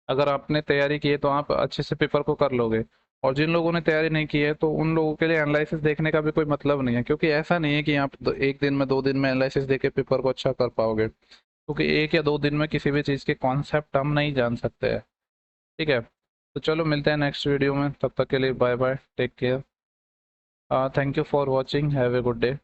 अगर आपने तैयारी की है तो आप अच्छे से पेपर को कर लोगे, और जिन लोगों ने तैयारी नहीं की है तो उन लोगों के लिए एनालिसिस देखने का भी कोई मतलब नहीं है, क्योंकि ऐसा नहीं है कि आप एक दिन में 2 दिन में एनालिसिस देके पेपर को अच्छा कर पाओगे, क्योंकि 1 या 2 दिन में किसी भी चीज़ के कॉन्सेप्ट हम नहीं जान सकते हैं, ठीक है। तो चलो मिलते हैं नेक्स्ट वीडियो में, तब तक के लिए bye bye, take care, thank you for watching, have a good day.